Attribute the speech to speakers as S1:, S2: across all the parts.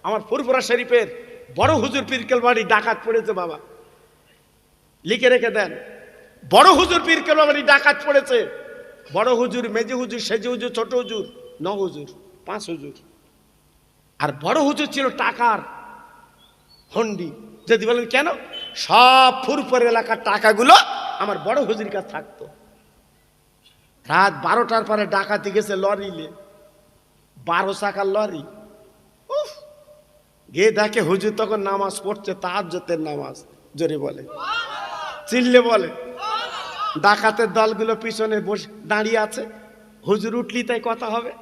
S1: আমার ফুরফুরা শরীফের বড় হুজুর পীরকেল বাড়ি ডাকাত পড়েছে বাবা, লিখে রেখে দেন। বড় হুজুর পীরকেল বাড়ি ডাকাত পড়েছে। বড় হুজুর, মেজি হুজুর, সেজি হুজুর, ছোট হুজুর, 9 হুজুর, 5 হুজুর। আর বড় হুজুর ছিল টাকার হন্ডি। যদি বলেন কেন, সব ফুরফুর এলাকার টাকাগুলো আমার বড় হুজুর কাছে থাকতো। রাত 12টার পরে ডাকাতি গেছে লরিলে, 12 চাকার লরি। গিয়ে দেখে হুজুর তখন নামাজ পড়ছে, তাহাজ্জুদের নামাজ। জোরে বলে, চিল্লে বলে। ডাকাতের দলগুলো পিছনে বসে দাঁড়িয়ে আছে। হুজুর উঠলি তাই কথা হবে।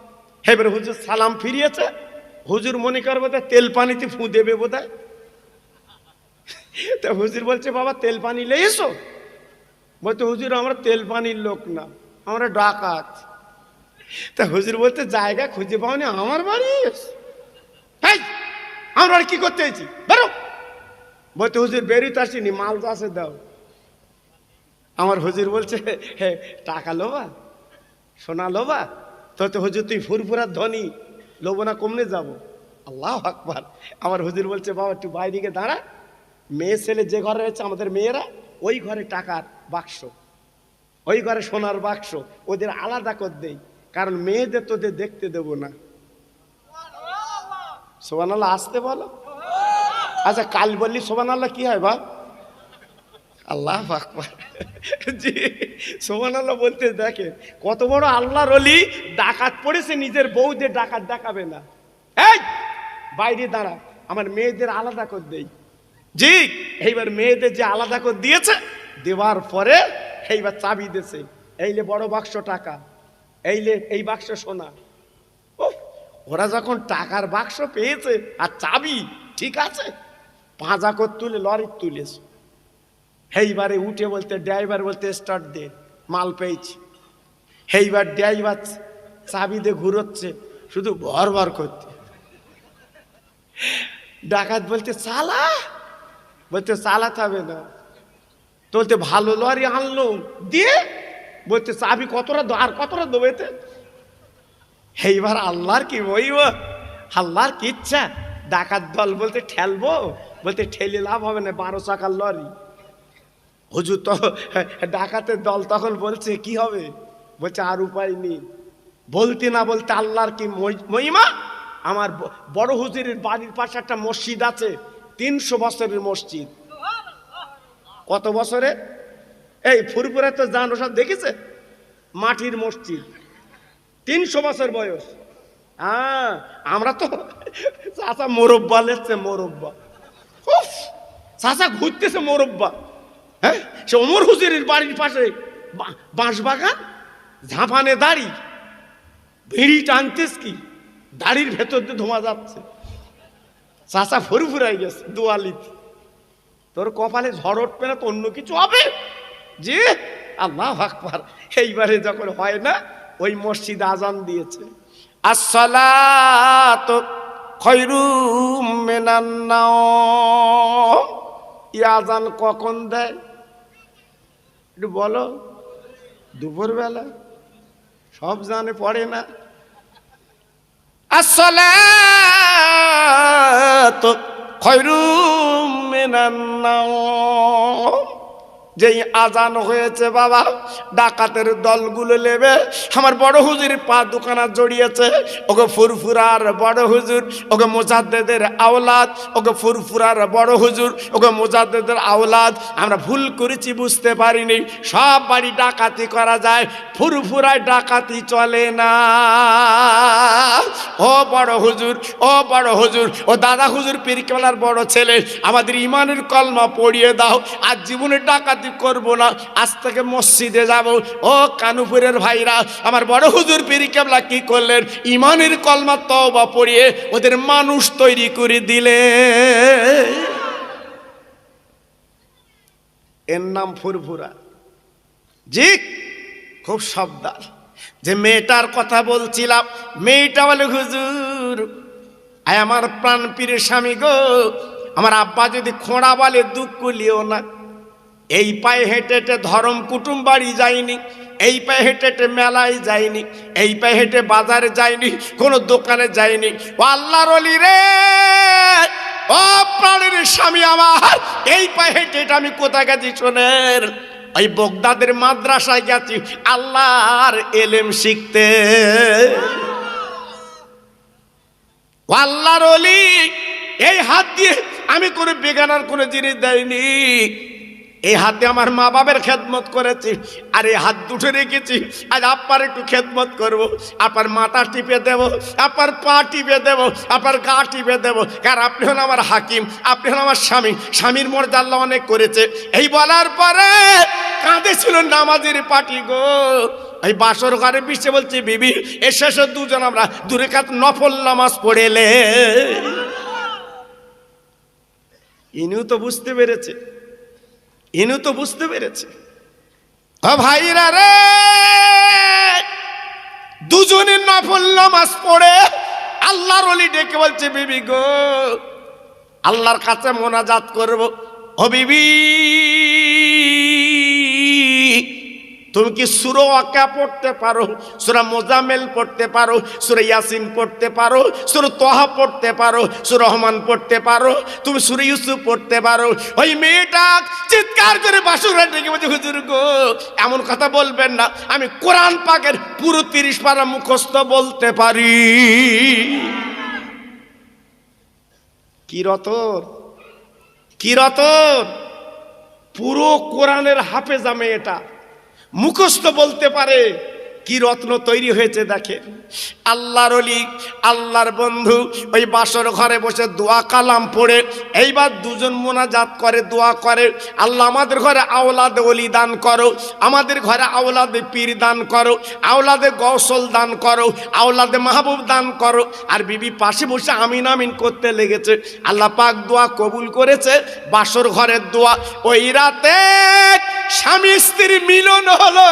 S1: এবারে হুজুর সালাম ফিরিয়েছে। হুজুর মনে করবে তেল পানিতে ফু দেবে বোধহয়। তা হুজুর বলছে, বাবা তেল পানি লে এসো। বলতে, হুজুর আমরা তেল পানির লোক না, আমরা ডাকাত। তা হুজুর বলতে, জায়গা খুঁজে পাওনি, আমার বাড়ি আমরা আর কি করতে এসেছি, বেরো। বলতে, হুজুর বেরিয়ে আসিনি, মাল তো আছে দাও। আমার হুজুর বলছে, হে টাকা লোবা, সোনা লোবা? তো হুজুর তুই ফুরফুরার ধনী, লোবো না কমনে যাবো। আল্লাহু আকবার। আমার হুজুর বলছে, বাবা একটু বাইরে গিয়ে দাঁড়া। মেয়ে ছেলে যে ঘরে রয়েছে আমাদের মেয়েরা, ওই ঘরে টাকার বাক্স, ওই ঘরে সোনার বাক্স, ওদের আলাদা করে দেই, কারণ মেয়েদের তোদের দেখতে দেবো না। সুবহানাল্লাহ, আসতে বলো। আচ্ছা কাল বললি সুবহানাল্লাহ কি হয় বা? আল্লাহু আকবার। জি, সুবহানাল্লাহ বলতে দেখেন কত বড় আল্লাহর ওলি। ডাকাত পড়েছে, নিজের বউদের ডাকাত দেখাবে না। এই বাইরে দাঁড়া, আমার মেয়েদের আলাদা করে দেই। জি, এইবার মেয়েদের যে আলাদা করে দিয়েছে, দেওয়ার পরে এইবার চাবি দিয়েছে। এইলে বড় বাক্স টাকা, এইলে এই বাক্স সোনা। ওরা যখন টাকার বাক্স পেয়েছে আর চাবি ঠিক আছে, পাঁজা করে তুলে লরি তুলেছে। এইবারে উঠে বলতে, ড্রাইভার বলতে, স্টার্ট দে, মাল পেয়েছি। এইবার ড্রাইভার চাবি দিয়ে ঘুরোচ্ছে, শুধু ভর ভর করতে। ডাকাত বলতে, চালা। বলতে, চালাতে হবে না। বলতে, ভালো লরি আনলো দিয়ে। বলতে, চাবি কতটা আর কতটা দেবেতে। এইবার আল্লাহর কি বইব, আল্লাহর কি ইচ্ছা। ডাকাত দল বলতে, ঠেলবো। বলতে, ঠেলে লাভ হবে না, 12 চাকার লরি। হুজুর তো ডাকাতের দল তখন বলছে, কি হবে? বলছে, আর উপায় নেই। বলতে না বলতে আল্লাহর কি মহিমা। আমার বড় হুজুরের বাড়ির পাশে একটা মসজিদ আছে, 300 বছরের মসজিদ। কত বছরে? এই ফুরফুরা তো জানো, সব দেখেছে, মাটির মসজিদ, 300 বছর বয়স। হ্যাঁ, আমরা তো চাচা মোরব্বা লেখছে, মোরব্বা। চাচা ঘুরতেছে মোরব্বা। হ্যাঁ, সে ওমর হুজুরের বাড়ির পাশে বাঁশ বাগান, ঝাঁপানে দাড়ি, ভিড়ি টানতেস কি, দাড়ির ভেতর দিয়ে ধোঁয়া যাচ্ছে। চাচা ফুরফুরাই গেছে দুয়ালিতে। তোর কপালে ঝড় উঠবে না তো অন্য কিছু হবে। জি, আল্লাহু আকবার। এইবারে যখন হয় না, ওই মসজিদে আজান দিয়েছে, আসসালাতু খায়রুম মিনান নাওম। এই আজান কখন দেয় একটু বলো? দুপুরবেলা। সব জানে, পড়ে না। আসসালাতু খায়রুম মিনান নাওম। যেই আজান হয়েছে বাবা, ডাকাতের দলগুলো নেবে আমার বড় হুজুরের পা দোকানা জড়িয়েছে। ওকে ফুরফুরার বড় হুজুর, ওকে মুজাদ্দেদের আওলাদ, ওকে ফুরফুরার বড় হুজুর, ওকে মুজাদ্দেদের আওলাদ। আমরা ভুল করেছি, বুঝতে পারিনি। সব বাড়ি ডাকাতি করা যায়, ফুরফুরায় ডাকাতি চলে না। ও বড় হুজুর, ও বড় হুজুর, ও দাদা হুজুর, পীরকেবলার বড় ছেলে, আমাদের ইমানের কলমা পড়িয়ে দাও। আজ জীবনে ডাকাতি করব না, আজ থেকে মসজিদে যাব। ও কানুপুরের ভাইরা, আমার বড় হুজুর পীরকেবলা কি করলেন? ইমানের কলমা তওবা পড়িয়ে ওদের মানুষ তৈরি করে দিলে। এর নাম ফুরফুরা। জি, খুব সাবধান। যে মেয়েটার কথা বলছিলাম, মেয়েটা বলে, হুজুর আয় আমার প্রাণ পীরের স্বামী গো, আমার আব্বা যদি খোঁড়া বলে দুঃখ লিও না। এই পায়ে হেঁটে হেঁটে ধরম কুটুম বাড়ি যায়নি, এই পায়ে হেঁটে হেঁটে মেলায় যায়নি, এই পায়ে হেঁটে বাজারে যায়নি, কোনো দোকানে যায়নি। ও আল্লাহর ওলি রে, স্বামী আমার এই পায়ে হেঁটে হেঁটে আমি কোথায় গেছি শোনেন, ওই বগদাদের মাদ্রাসায় গেছি আল্লাহর এলেম শিখতে। আল্লাহর ওলি এই হাত দিয়ে আমি কোনো বেগানার কোনো জিনিস দেয়নি, এই হাতে আমার মা বাবার খেদমত করেছি, আর এই হাত দুটো রেখেছি আজ আপনার একটু খেদমত করব, আপনার মাথা টিপে দেব, আপনার পা টিপে দেব, আপনার গা টিপে দেব, কারণ আপনি হন আমার হাকিম, আপনি হন আমার স্বামী, স্বামীর মর্যাদা আল্লাহ অনেক করেছে। এই বলার পরে কাঁদেছিল নামাজের পাটি গো। এই বাসর ঘরে বিশ্বে বলছি বিবি এর শেষে দুজন আমরা দূরে কাত নফল নামাজ পড়েলে। ইনিও তো বুঝতে পেরেছে, ইনু তো বুঝতে পেরেছে। ভাইরা রে, দুজনের নফল নামাজ পড়ে আল্লাহর ওলি ডেকে বলছে বিবি গো আল্লাহর কাছে মোনাজাত করব। ও বিবি তুমি কি সূরা ওয়াকিয়া পড়তে পারো, সূরা মুজাম্মিল পড়তে পারো, সূরা ইয়াসিন পড়তে পারো, সূরা তাহা পড়তে পারো, সূরা রহমান পড়তে পারো, তুমি সূরা ইউসুফ পড়তে পারো? ওই মেয়েটা চিৎকার করে বাসুরা ডেকে বলছে হুজুর গো এমন কথা বলবেন না, আমি কোরআন পাকের পুরো 30 পারা মুখস্থ বলতে পারি। কি রতন, কি রতন, পুরো কোরআনের হাফেজা মেয়েটা মুখস্থ বলতে পারে। কি রত্ন তৈরি হয়েছে দেখে। আল্লাহর ওলি আল্লাহর বন্ধু ওই বাসর ঘরে বসে দোয়া কালাম পড়ে এইবার দুজন মোনাজাত করে, দোয়া করে আল্লাহ আমাদের ঘরে আওলাদে ওলি দান করো, আমাদের ঘরে আওলাদে পীর দান করো, আওলাদে গৌসল দান করো, আওলাদে মাহবুব দান করো। আর বিবি পাশে বসে আমিন আমিন করতে লেগেছে। আল্লাহ পাক দোয়া কবুল করেছে। বাসর ঘরের দোয়া ওই রাতে স্বামী স্ত্রীর মিলন হলো।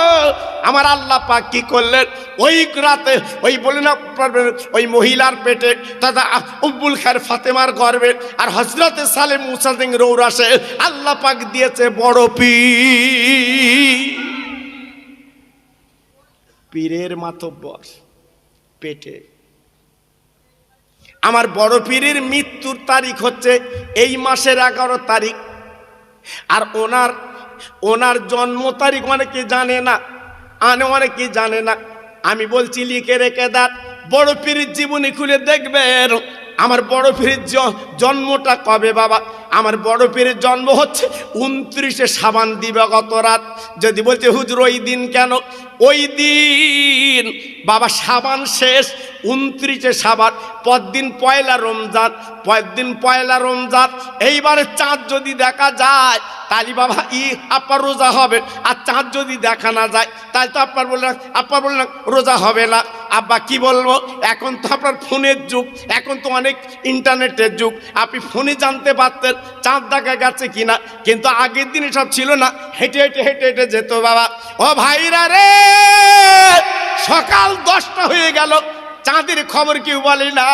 S1: আমার আল্লাহ পাক কি করলেন ওই রাতে, ওই বলে না ওই মহিলার পেটে দাদা উম্মুল খায়ের ফাতেমার গর্ভে আর হযরতে সালেহ মুসা সিং রৌরাসে আল্লাহ পাক দিয়েছে বড় পীরের মাতব্বর পেটে। আমার বড় পীরের মৃত্যুর তারিখ হচ্ছে এই মাসের 11 তারিখ, আর ওনার জন্ম তারিখ অনেকে জানে না, অনেকে জানে না। আমি বলছি লিখে রেখে দেন, বড় পীরের জীবনী খুলে দেখবেন আমার বড় পীরের জন্মটা কবে বাবা। আমার বড় পীরের জন্ম হচ্ছে 29শে শাবান দিবাগত রাত। যদি বলছে হুজুর ওই দিন কেন, ওই দিন বাবা শাবান শেষ, 29শে শাবান, পরদিন পয়লা রমজান, পরদিন পয়লা রমজান। এইবারে চাঁদ যদি দেখা যায় তাহলে বাবা আপনার রোজা হবে, আর চাঁদ যদি দেখা না যায় তাহলে তো আপনার বললেন রোজা হবে না। আব্বা কি বলবো, এখন তো আপনার ফোনের যুগ, এখন তো অনেক ইন্টারনেটের যুগ, আপনি ফোনে জানতে পারতেন চাঁদ দেখা গেছে কিনা, কিন্তু আগের দিন সব ছিল না, হেঁটে হেঁটে হেঁটে হেঁটে যেত বাবা। ও ভাইরা রে, সকাল 10টা হয়ে গেল, চাঁদের খবর কেউ বলে না।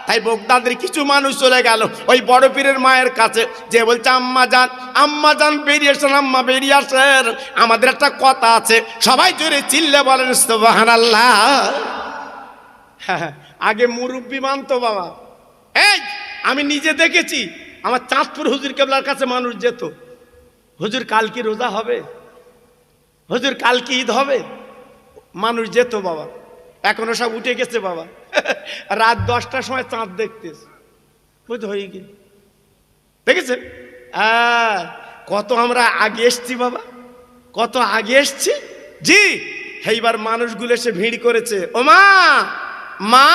S1: তাই বগদাদের কিছু মানুষ চলে গেল ওই বড় পীরের মায়ের কাছে, যে বলছে আম্মা জান বেরিয়ে আসেন, আম্মা বেরিয়ে আসেন, আমাদের একটা কথা আছে। সবাই জোরে চিল্লে বলেন সুবহানাল্লাহ। আগে মুরব্বি মানতো বাবা। এই আমি নিজে দেখেছি, আমার চাঁদপুর হুজুর কেবলার কাছে মানুষ যেত, হুজুর কাল কি রোজা হবে, হুজুর কাল কি ঈদ হবে, মানুষ যেত বাবা। এখনো সব উঠে গেছে বাবা। রাত 10টার সময় চাঁদ দেখতেছে, বুঝতে হয়ে গিয়ে দেখেছেন। কত আমরা আগে এসছি বাবা, কত আগে এসছি। জি এইবার মানুষগুলো এসে ভিড় করেছে। ও মা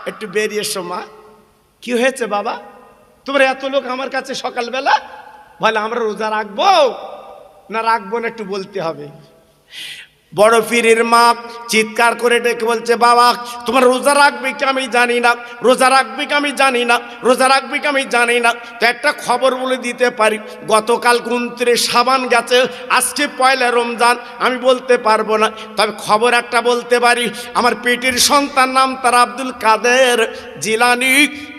S1: একটু বেরিয়ে এসো মা। কি হয়েছে বাবা, তোমরা এত লোক আমার কাছে সকালবেলা? বলে আমরা রোজা রাখবো না রাখবো না একটু বলতে হবে। বড় পীরের মা চিৎকার করে ডেকে বলছে বাবা তোমার রোজা রাখবে কি আমি জানি না, রোজা রাখবে কি আমি জানি না, রোজা রাখবে কি আমি জানি না। তো একটা খবর বলে দিতে পারি, গতকাল 29 শাবান গেছে, আজকে পয়লা রমজান, আমি বলতে পারবো না, তবে খবর একটা বলতে পারি। আমার পেটের সন্তান নাম তার আব্দুল কাদের জিলানি,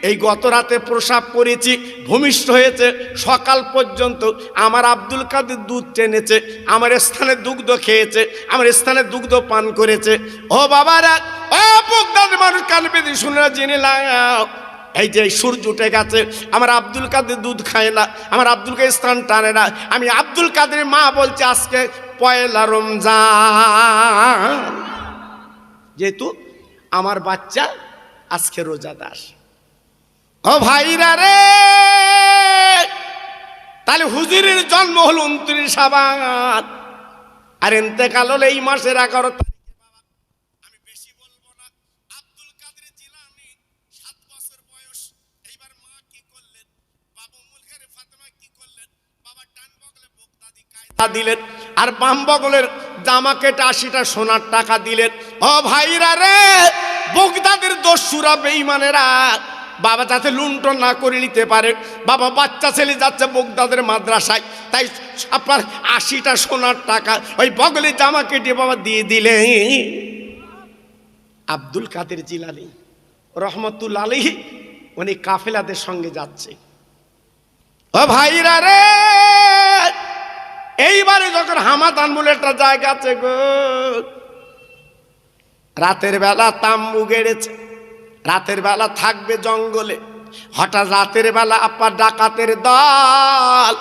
S1: এই গত রাতে প্রসাব করেছি, ভূমিষ্ঠ হয়েছে। সকাল পর্যন্ত আমার আব্দুল কাদের দুধ টেনেছে, আমার স্থানে দুগ্ধ খেয়েছে, আমার স্থানে দুগ্ধ পান করেছে। ও বাবারা, ও বগদাদের মানুষ কান পেতে শুনে জেনে লাও, এই যে সূর্য উঠে গেছে, আমার আব্দুল কাদের দুধ খায় না, আমার আব্দুল কাদের স্থান টানে না, আমি আব্দুল কাদের মা বলছে আজকে পয়লা রমজান, যেহেতু আমার বাচ্চা আজকে রোজাদার। ও ভাইরা রে, তাহলে হুজুরের জন্ম হলো 29 শাবান, আর ইন্তেকাল হলো এই মাসের 11 তারিখে। বাবা আমি বেশি বলবো না। আব্দুল কাদের জিলানী 7 বছর বয়স। এইবার মা কি করলেন, বাবু মুলকের ফাতেমা কি করলেন, বাবা ডান বগলে বগদাদি কায়দা দিলেন, আর বাম বগলের জামা কেটে 80টা সোনার টাকা দিলেন। ও ভাইরা রে, বগদাদের দস্যুরা বেঈমানেরা বাবা যাতে লুণ্ঠন না করে নিতে পারে, বাবা বাচ্চা ছেলে যাচ্ছে বগদাদের মাদ্রাসায়, তাই আপনার 80টা সোনার টাকা ওই বগলে জামা কেটে বাবা দিয়ে দিলে। আব্দুল কাদের জিলানী রহমতুল্লাহ আলাইহি উনি কাফেলাদের সঙ্গে যাচ্ছে। ও ভাইরা রে, এইবারে যখন হামাদান বলে একটা জায়গা আছে গো, রাতের বেলা তাম্বু গেড়েছে, রাতের বেলা থাকবে জঙ্গলে, হঠাৎ রাতের বেলা আপনার ডাকাতের দল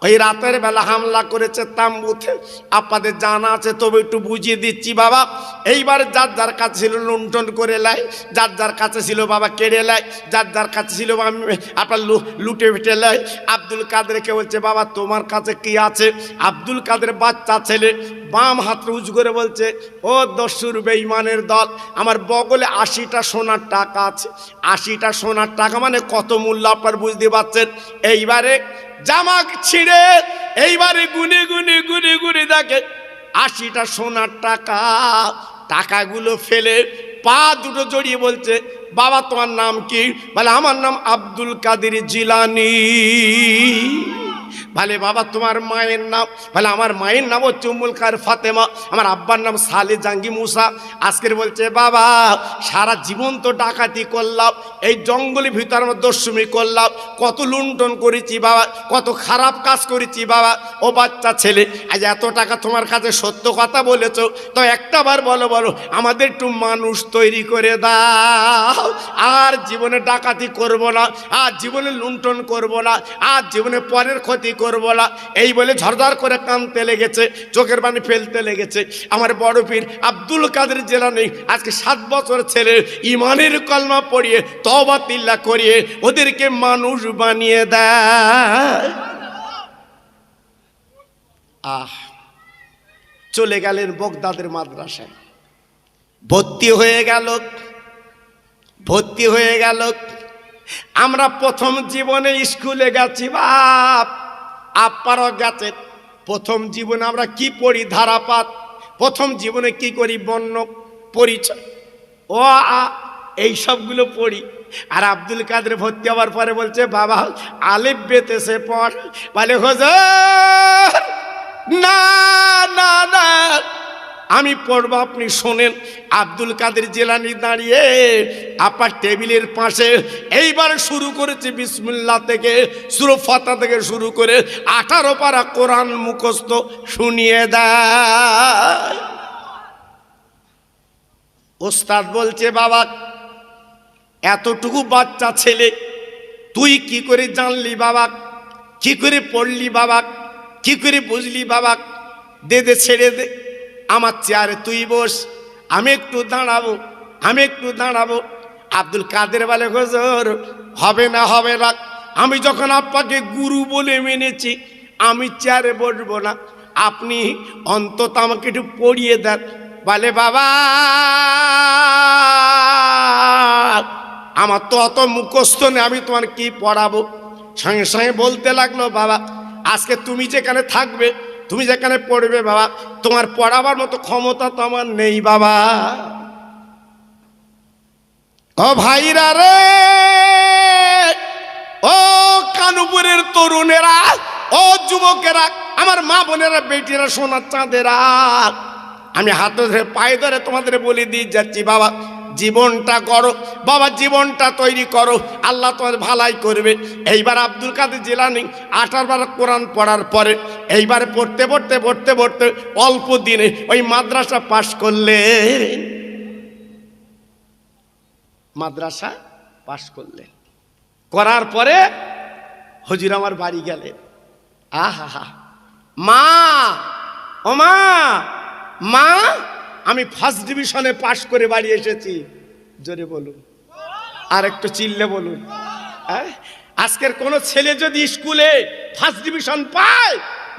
S1: ওই রাতের বেলা হামলা করেছে তাম্বুতে। আপনাদের জানা আছে তবে একটু বুঝিয়ে দিচ্ছি বাবা। এইবার যার যার কাছে ছিল লুণ্ঠন করে লাই, যার যার কাছে ছিল বাবা কেড়ে লাই, যার যার কাছে ছিল আপনার লুটে ফেটে লাই। আব্দুল কাদেরকে বলছে বাবা তোমার কাছে কি আছে? আব্দুল কাদের বাচ্চা ছেলে বাম হাত উঁচু করে বলছে ও দস্যুর বেঈমানের দল, আমার বগলে 80টা সোনার টাকা আছে। 80টা সোনার টাকা মানে কত মূল্য আপনার বুঝতে পারছেন। এইবারে জামা ছিঁড়ে এইবারে গুনে গুনে গুনে গুনে দেখে 80টা সোনার টাকা। টাকাগুলো ফেলে পা দুটো জড়িয়ে বলছে বাবা তোমার নাম কি? বলে আমার নাম আব্দুল কাদের জিলানী। বলে বাবা তোমার মায়ের নাম? বলে আমার মায়ের নাম হচ্ছে উম্মুল কায়ের ফাতেমা, আমার আব্বার নাম সালে জাঙ্গি মুসা। আজকের বলছে বাবা সারা জীবন তো ডাকাতি করলাম, এই জঙ্গলের ভিতরে আমার দস্যুমি করলাম, কত লুণ্ঠন করেছি বাবা, কত খারাপ কাজ করেছি বাবা। ও বাচ্চা ছেলে আজ এত টাকা তোমার কাছে সত্য কথা বলেছো তো একটা বার বলো বলো আমাদের একটু মানুষ তৈরি করে দাও, আর জীবনে ডাকাতি করব না, আর জীবনে লুণ্ঠন করব না, আর জীবনে পরের ক্ষতি করব না। এই বলে ঝরঝর করে কাঁদতে লেগেছে, চোখের পানি ফেলতে লেগেছে। আমার বড় পীর আব্দুল কাদের জিলানী আজকে 7 বছর ছেলে ইমানের কলমা পড়িয়ে তওবা তিল্লা করিয়ে ওদেরকে মানুষ বানিয়ে দেয়। চলে গেলেন বগদাদের মাদ্রাসায়, ভর্তি হয়ে গেল। আমরা প্রথম জীবনে স্কুলে গেছি বাপ, আপনারাও গেছেন। প্রথম জীবনে আমরা কি পড়ি? ধারাপাত। প্রথম জীবনে কি করি? বর্ণ পরিচয়, ও আ এই সবগুলো পড়ি। আর আব্দুল কাদের ভর্তি হওয়ার পরে বলছে বাবা আলিফ বেতেছে পড়। বলে হুজুর না না না আমি পড়বো, আপনি শোনেন। আব্দুল কাদের জিলানী দাঁড়িয়ে আপনার টেবিলের পাশে এইবার শুরু করেছে বিসমিল্লাহ থেকে, সূরা ফাতিহা থেকে শুরু করে 18 পারা কোরআন মুখস্থ শুনিয়ে দেয়। ওস্তাদ বলছে বাবা এতটুকু বাচ্চা ছেলে তুই কি করে জানলি বাবা, কি করে পড়লি বাবা, কি করে বুঝলি বাবা? দে দে ছেড়ে দে, আমার চেয়ারে তুই বস, আমি একটু দাঁড়াবো। আব্দুল কাদের বলে হুজুর হবে না, আমি যখন আপনাকে গুরু বলে মেনেছি আমি চেয়ারে বসবো না, আপনি অন্তত আমাকে একটু পড়িয়ে দেন। বলে বাবা আমার তো অত মুখস্থ নেই, আমি তোমার কি পড়াবো? সঙ্গে সঙ্গে বলতে লাগলো বাবা আজকে তুমি যেখানে থাকবে, তুমি যেখানে পড়বে বাবা, তোমার পড়াবার মতো ক্ষমতা তো আমার নেই বাবা। ও ভাইরা রে, ও কানুপুরের তরুণেরা, ও যুবকেরা, আমার মা বোনেরা, বেটিরা, সোনার চাঁদেরা, আমি হাত ধরে পায়ে ধরে তোমাদের বলে দিয়ে যাচ্ছি বাবা জীবনটা করো বাবা, জীবনটা তৈরি করো, আল্লাহ তোমার ভালাই করবে। এইবার আব্দুল কাদের জিলানী 18 বার কোরআন পড়ার পরে এইবার পড়তে অল্প দিনে ওই মাদ্রাসা পাশ করলেন। পাশ করলেন। করার পরে হুজুর আমার বাড়ি গেলেন। আহা হা, মা, ও মা, মা, আমি ফার্স্ট ডিভিশনে পাশ করে বাড়ি এসেছি। জোরে বলুন, আর একটু চিল্লে বলুন। আজকের কোন ছেলে যদি স্কুলে ফার্স্ট ডিভিশন পায়,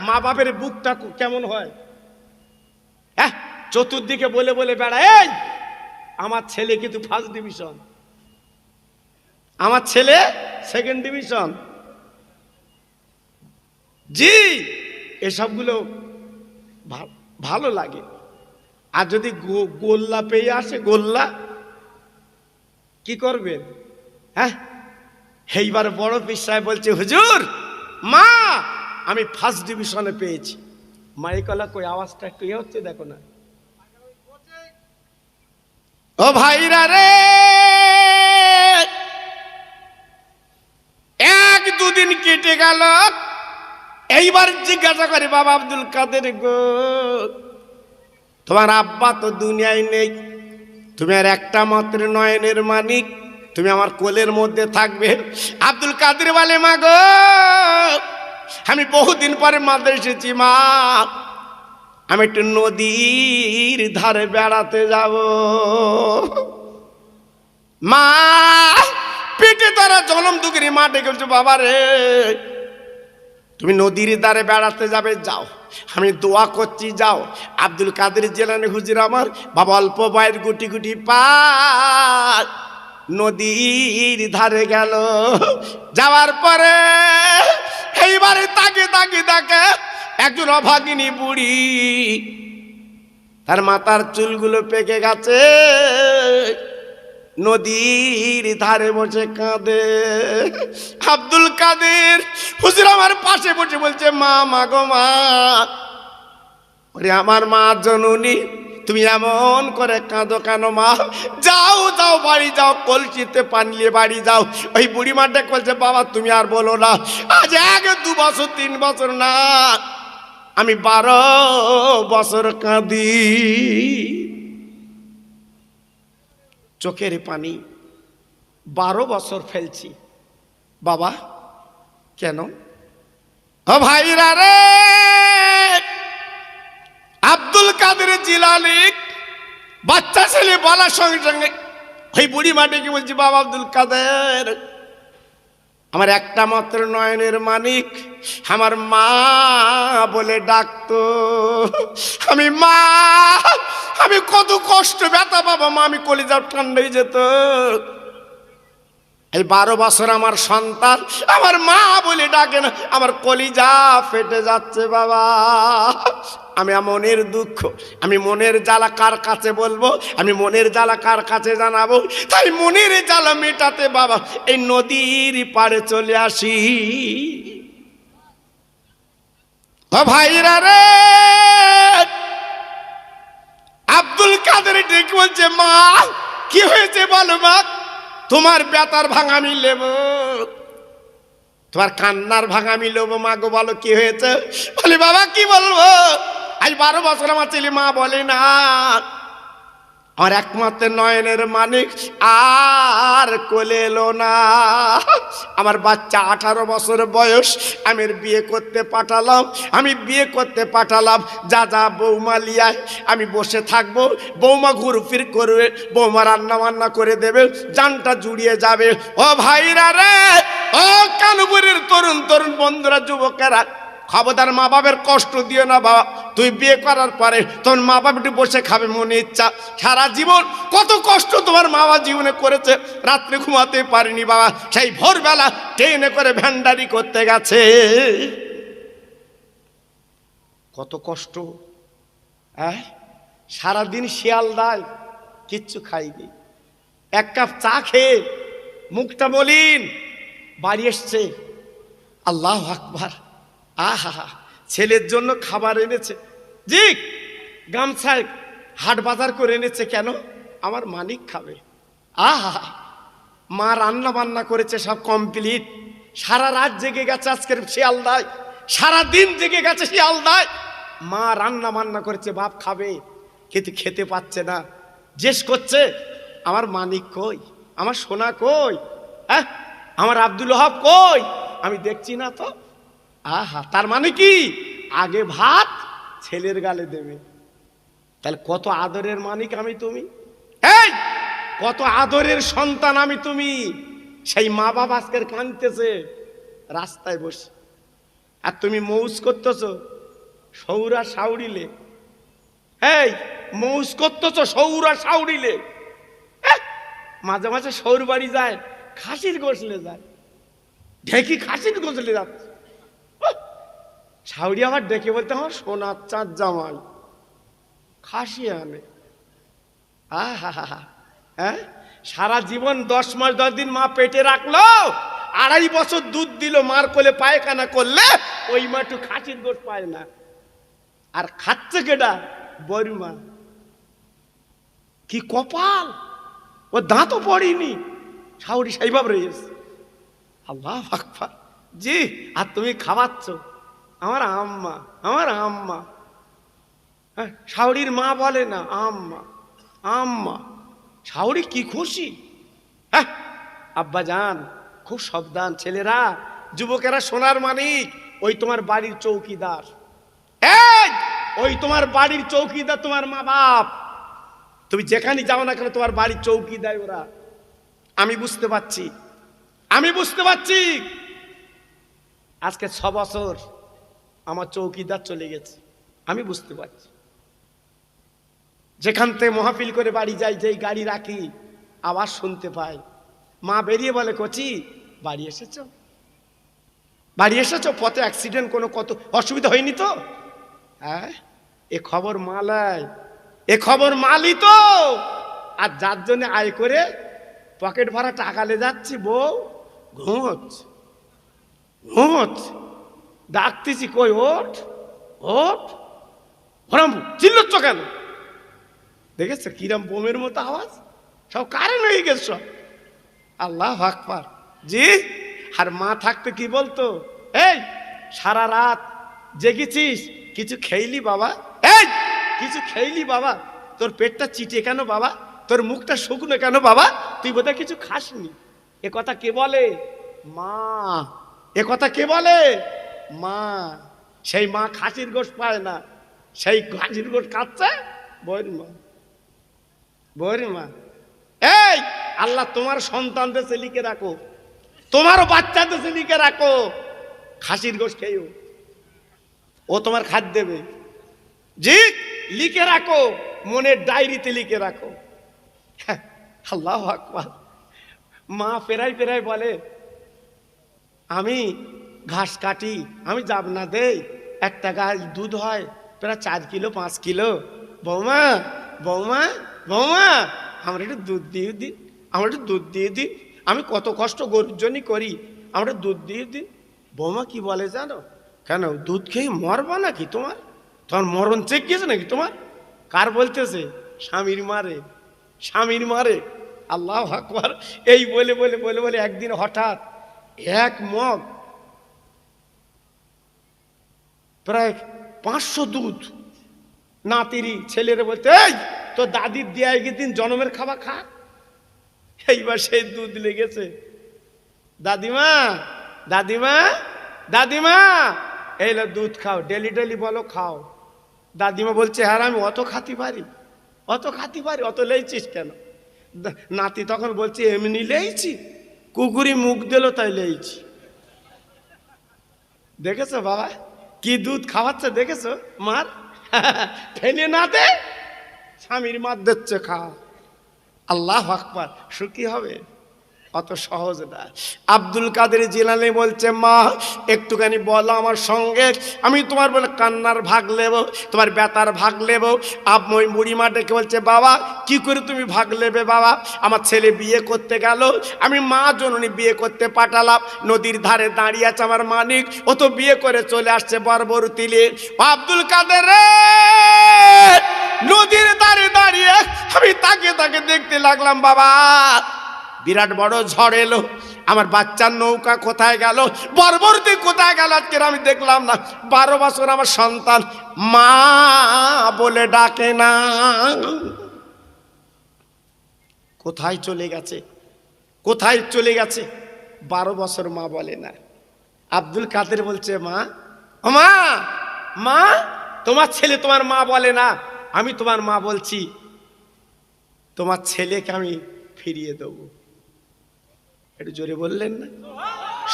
S1: মা বাপের বুকটা কেমন হয়? চতুর্দিকে বলে বলে বেড়ায়, এই আমার ছেলে কিন্তু ফার্স্ট ডিভিশন, আমার ছেলে সেকেন্ড ডিভিশন। জি, এসবগুলো ভালো লাগে। আর যদি গোল্লা পেয়ে আসে, গোল্লা কি করবেন? এইবার বড় পীর সাহেব বলছে, হুজুর, মা, আমি ফার্স্ট ডিভিশনে পেয়েছি। মাইকলা কই আওয়াজটা একটু হচ্ছে, দেখো না। ও ভাইরা রে, এক দুদিন কেটে গেল। এইবার জিজ্ঞাসা করে, বাবা আব্দুল কাদের গো, তোমার আব্বা তো দুনিয়ায় নেই, তুমি আর একটা মাত্র নয়নের মানিক, তুমি আমার কোলের মধ্যে থাকবে। আব্দুল কাদের বলে, মা গো, আমি বহুদিন পরে মাদ্রাসা এসেছি মা, আমি একটু নদীর ধারে বেড়াতে যাব। মা পেটে তারা জনম দুঃখের মা ডেকে বলছে, বাবা রে, তুমি নদীর ধারে বেড়াতে যাবে, যাও, আমি দোয়া করছি, যাও। আব্দুল কাদের জিলানী হুজুর আমার বাবা অল্প বয়ের গুটি গুটি পা নদীর ধারে গেল। যাওয়ার পরে এইবারে তাকে তাকে তাকে একজন অভাগিনী বুড়ি, তার মাথার চুলগুলো পেকে গেছে, নদীর ধারে বসে কাঁদে। আব্দুল কাদের হুজুর আমার পাশে বসে বলছে, মা, মা গো মা, ওরে আমার মা জননী, তুমি এমন করে কাঁদো কেন মা? যাও যাও, বাড়ি যাও, কলসিতে পানি নিয়ে বাড়ি যাও। ওই বুড়ি মাঠে বলছে, বাবা তুমি আর বলো না, আজ 1-2 বছর 3 বছর না, আমি 12 বছর কাঁদি, চোখের পানি 12 বছর ফেলছি। বাবা কেন? ও ভাইরা রে, আব্দুল কাদের জিলানী বাচ্চা ছেলে বলার সঙ্গে সঙ্গে ওই বুড়ি মাটিকে বলছি, বাবা আব্দুল কাদের, আমার একটা মাত্র নয়নের মানিক, আমার মা বলে ডাকতো, আমি মা, আমি কত কষ্ট ব্যথা বাবা মা, আমি কলিজা ঠান্ডা হয়ে যেত। এই 12 বছর আমার সন্তান আমার মা বলে ডাকে না, আমার কলিজা ফেটে যাচ্ছে বাবা। আমি মনের দুঃখ, আমি মনের জ্বালা কার কাছে বলবো, আমি মনের জ্বালা কার কাছে জানাবো? তাই মনের জ্বালা মেটাতে বাবা এই নদীর পাড়ে চলে আসি। ও ভাইরা রে, আব্দুল কাদের ডেকে বলছে, মা কি হয়েছে বলো মা? তোমার ব্যথার ভাঙামি লেব, তোমার কান্নার ভাঙামি লেব, মা গো বলো কি হয়েছে? বলি বাবা কি বলবো, আজ 12 বছর আমার ছেলে মা বলে না, আমার একমাত্র নয়নের মানিক আর কোলে এলো না। আমার বাচ্চা 18 বছর বয়স, আমি বিয়ে করতে পাঠালাম, আমি বিয়ে করতে পাঠালাম, যা যা বৌমা লিয়ায় আমি বসে থাকবো, বৌমা ঘুরফির করবে, বৌমা রান্না বান্না করে দেবে, জানটা জুড়িয়ে যাবে। ও ভাইরা রে, ও কানুপুরের তরুণ তরুণ বন্ধুরা, যুবকেরা, খবরদার মা বাবার কষ্ট দিও না বাবা। তুই বিয়ে করার পরে তোর মা বাবা একটু বসে খাবে মনে ইচ্ছা, সারা জীবন কত কষ্ট তোমার মা বাবা জীবনে করেছে, রাত্রে ঘুমাতে পারিনি বাবা, সেই ভোরবেলা ট্রেনে করে ভ্যান্ডারি করতে গেছে, কত কষ্ট। সারাদিন শিয়ালদায় কিচ্ছু খাইনি, 1 কাপ চা খেয়ে মুখটা মলিন, বাড়ি এসছে, আল্লাহু আকবার, আহা, ছেলের জন্য খাবার এনেছে, জি গামছায় হাট বাজার করে এনেছে, কেন? আমার মানিক খাবে। আহা, মা রান্না বান্না করেছে, সব কমপ্লিট, সারা রাত জেগে গেছে আজকের শিয়ালদায়, সারা দিন জেগে গেছে শিয়ালদায়, মা রান্না বান্না করেছে, বাপ খাবে, কিন্তু খেতে পাচ্ছে না, জিজ্ঞেস করছে আমার মানিক কই, আমার সোনা কই, হ্যাঁ, আমার আব্দুল ওহাব কই? আমি দেখছি না তো। আহা, তার মানে কি? আগে ভাত ছেলের গালে দেবে। তাহলে কত আদরের মানিক আমি তুমি, এই কত আদরের সন্তান আমি তুমি। সেই মা বাবা আজকের কাঁদতেছে রাস্তায় বসে, আর তুমি মৌজ করতেছ সৌরা সাউরিলে। এই মৌজ করতেছ সৌরা সাউরিলে। মাঝে মাঝে সৌর বাড়ি যায়, খাসির গোসলে যায়, ঢেকি খাসির গোসলে যাচ্ছে। সাউরি আবার ডেকে বলতে আমার সোনার চাঁদ জামাই খাসি আনে। আহা, হ্যাঁ, সারা জীবন 10 মাস 10 দিন মা পেটে রাখলো, 2.5 বছর দুধ দিল, মার কোলে পায়খানা করলে ওই মা একটু খাসির গোশ পায় না। আর খাচ্ছে কেডা? বড়মা। কি কপাল, ও দাঁতও পড়িনি, সাউরি সেইভাবে রয়েছে। আল্লাহ আকবার। জি, আর তুমি খাওয়াচ্ছ আমার আম্মা, আমার আম্মা। হ্যাঁ, সাউরির মা বলে না আম্মা, আম্মা। সাউরি কি খুশি। হ্যাঁ, আব্বা জান খুব সাবধান, ছেলেরা যুবকেরা সোনার মানিক। ওই তোমার বাড়ির চৌকিদার, এই ওই তোমার বাড়ির চৌকিদার তোমার মা বাপ। তুমি যেখানে যাও না কেন তোমার বাড়ির চৌকি দেয় ওরা। আমি বুঝতে পারছি, আমি বুঝতে পারছি। আজকে 6 বছর আমার চৌকিদার চলে গেছে, আমি বুঝতে পারছি। যেখান থেকে মহাফিল করে বাড়ি যাই, যেই গাড়ি রাখি আওয়াজ শুনতে পাই, মা বেরিয়ে বলে কচি বাড়ি এসেছো, বাড়ি এসেছো, পথে অ্যাক্সিডেন্ট কোনো কত অসুবিধা হয়নি তো? হ্যাঁ, এ খবর মালাই, এ খবর মালি তো। আর যার জন্য আয় করে পকেট ভরা টাকা লে যাচ্ছি, বউ ঘুমোচ্ছে, ঘুমোচ্ছে, ডাকতেছি কই ওঠ, ওঠ, ওরম চিল্লচ্ছ কেন? দেখেছো কিরম বোমের মতো আওয়াজ, সব কারেন্ট হয়ে গেছে সব। আল্লাহ আকবার। জি, আর মা থাকতে কি বলতো, এই সারা রাত জেগেছিস, কিছু খেইলি বাবা? এই কিছু খেইলি বাবা? তোর পেটটা চিটে কেন বাবা? তোর মুখটা শুকনো কেন বাবা? তুই বোধহয় কিছু খাসনি। এ কথা কে বলে? মা। এ কথা কে বলে? মা। সেই মা খাসির গোশ পায় না, সেই খাসির গোশ খাচ্ছে বইয়ের মা, বইয়ের মা। এই আল্লাহ তোমার সন্তানদের লিখে রাখো, তোমারও বাচ্চাদের লিখে রাখো, খাসির গোশ খেয়েও ও তোমার খাদ্য দেবে। জি, লিখে রাখো, মনের ডায়েরিতে লিখে রাখো। আল্লাহু আকবার। মা ফেরাই ফেরাই বলে আমি ঘাস কাটি, আমি জাবনা দেই, একটা গাছ দুধ হয় প্রায় 4 কিলো 5 কিলো। বৌমা, বৌমা, বৌমা, আমার একটু দুধ দিয়ে দিন, আমার একটু দুধ দিয়ে দিন, আমি কত কষ্ট গরুর জন্য করি, আমার একটু দুধ দিয়ে দিন। বৌমা কি বলে জানো? কেন দুধ খেয়ে মরবা নাকি? তোমার তোমার মরণ চেক গেছে নাকি তোমার? কার বলতেছে? স্বামীর মারে, স্বামীর মারে। আল্লাহু আকবার। এই বলে বলে বলে বলে একদিন হঠাৎ এক মগ প্রায় 500 দুধ নাতিরি ছেলেরে বলতে, এই তো দাদির দেয়া দিন জন্মের খাবার খা। এইবার সেই দুধ লেগেছে, দাদিমা, দাদিমা, দাদিমা, এই দুধ খাও, ডেলি ডেলি বলো খাও। দাদিমা বলছে হ্যাঁ আমি অত খাতি পারি, অত খাতি পারি, অত লেইছিস কেন? নাতি তখন বলছে এমনি লেইছি, কুকুরি মুখ দিল তাই লেইছি। দেখেছো বাবা কি দুধ খাওয়াচ্ছে? দেখেছো মার? ফেলে না দে, স্বামীর মার দিচ্ছে খা। আল্লাহু আকবার। সুখী হবে? অত সহজ না। আব্দুল কাদের জিলানী বলছে মা একটুখানি বলো আমার সঙ্গে, আমি তোমার বলে কান্নার ভাগ নেব, তোমার ব্যথার ভাগ নেব। ওই বুড়িমা ডেকে বলছে বাবা কি করে তুমি ভাগ নেবে বাবা? আমার ছেলে বিয়ে করতে গেল, আমি মা জননী বিয়ে করতে পাঠালাম, নদীর ধারে দাঁড়িয়ে আছে আমার মানিক, ও তো বিয়ে করে চলে আসছে বরবরতিলে। আব্দুল কাদের রে, নদীর ধারে দাঁড়িয়ে আমি তাকে তাকে দেখতে লাগলাম বাবা, বিরাট বড় ঝড় এলো, আমার বাচ্চার নৌকা কোথায় গেল, বরবরতি কোথায় গেল আজকে আমি দেখলাম না। 12 বছর আমার সন্তান মা বলে ডাকে না, কোথায় চলে গেছে? কোথায় চলে গেছে? 12 বছর মা বলে না। আব্দুল কাদের বলছে, মা, ও মা, মা, তোমার ছেলে তোমার মা বলে না, আমি তোমার মা বলছি, তোমার ছেলেকে আমি ফিরিয়ে দেব। একটু জোরে বললেন না?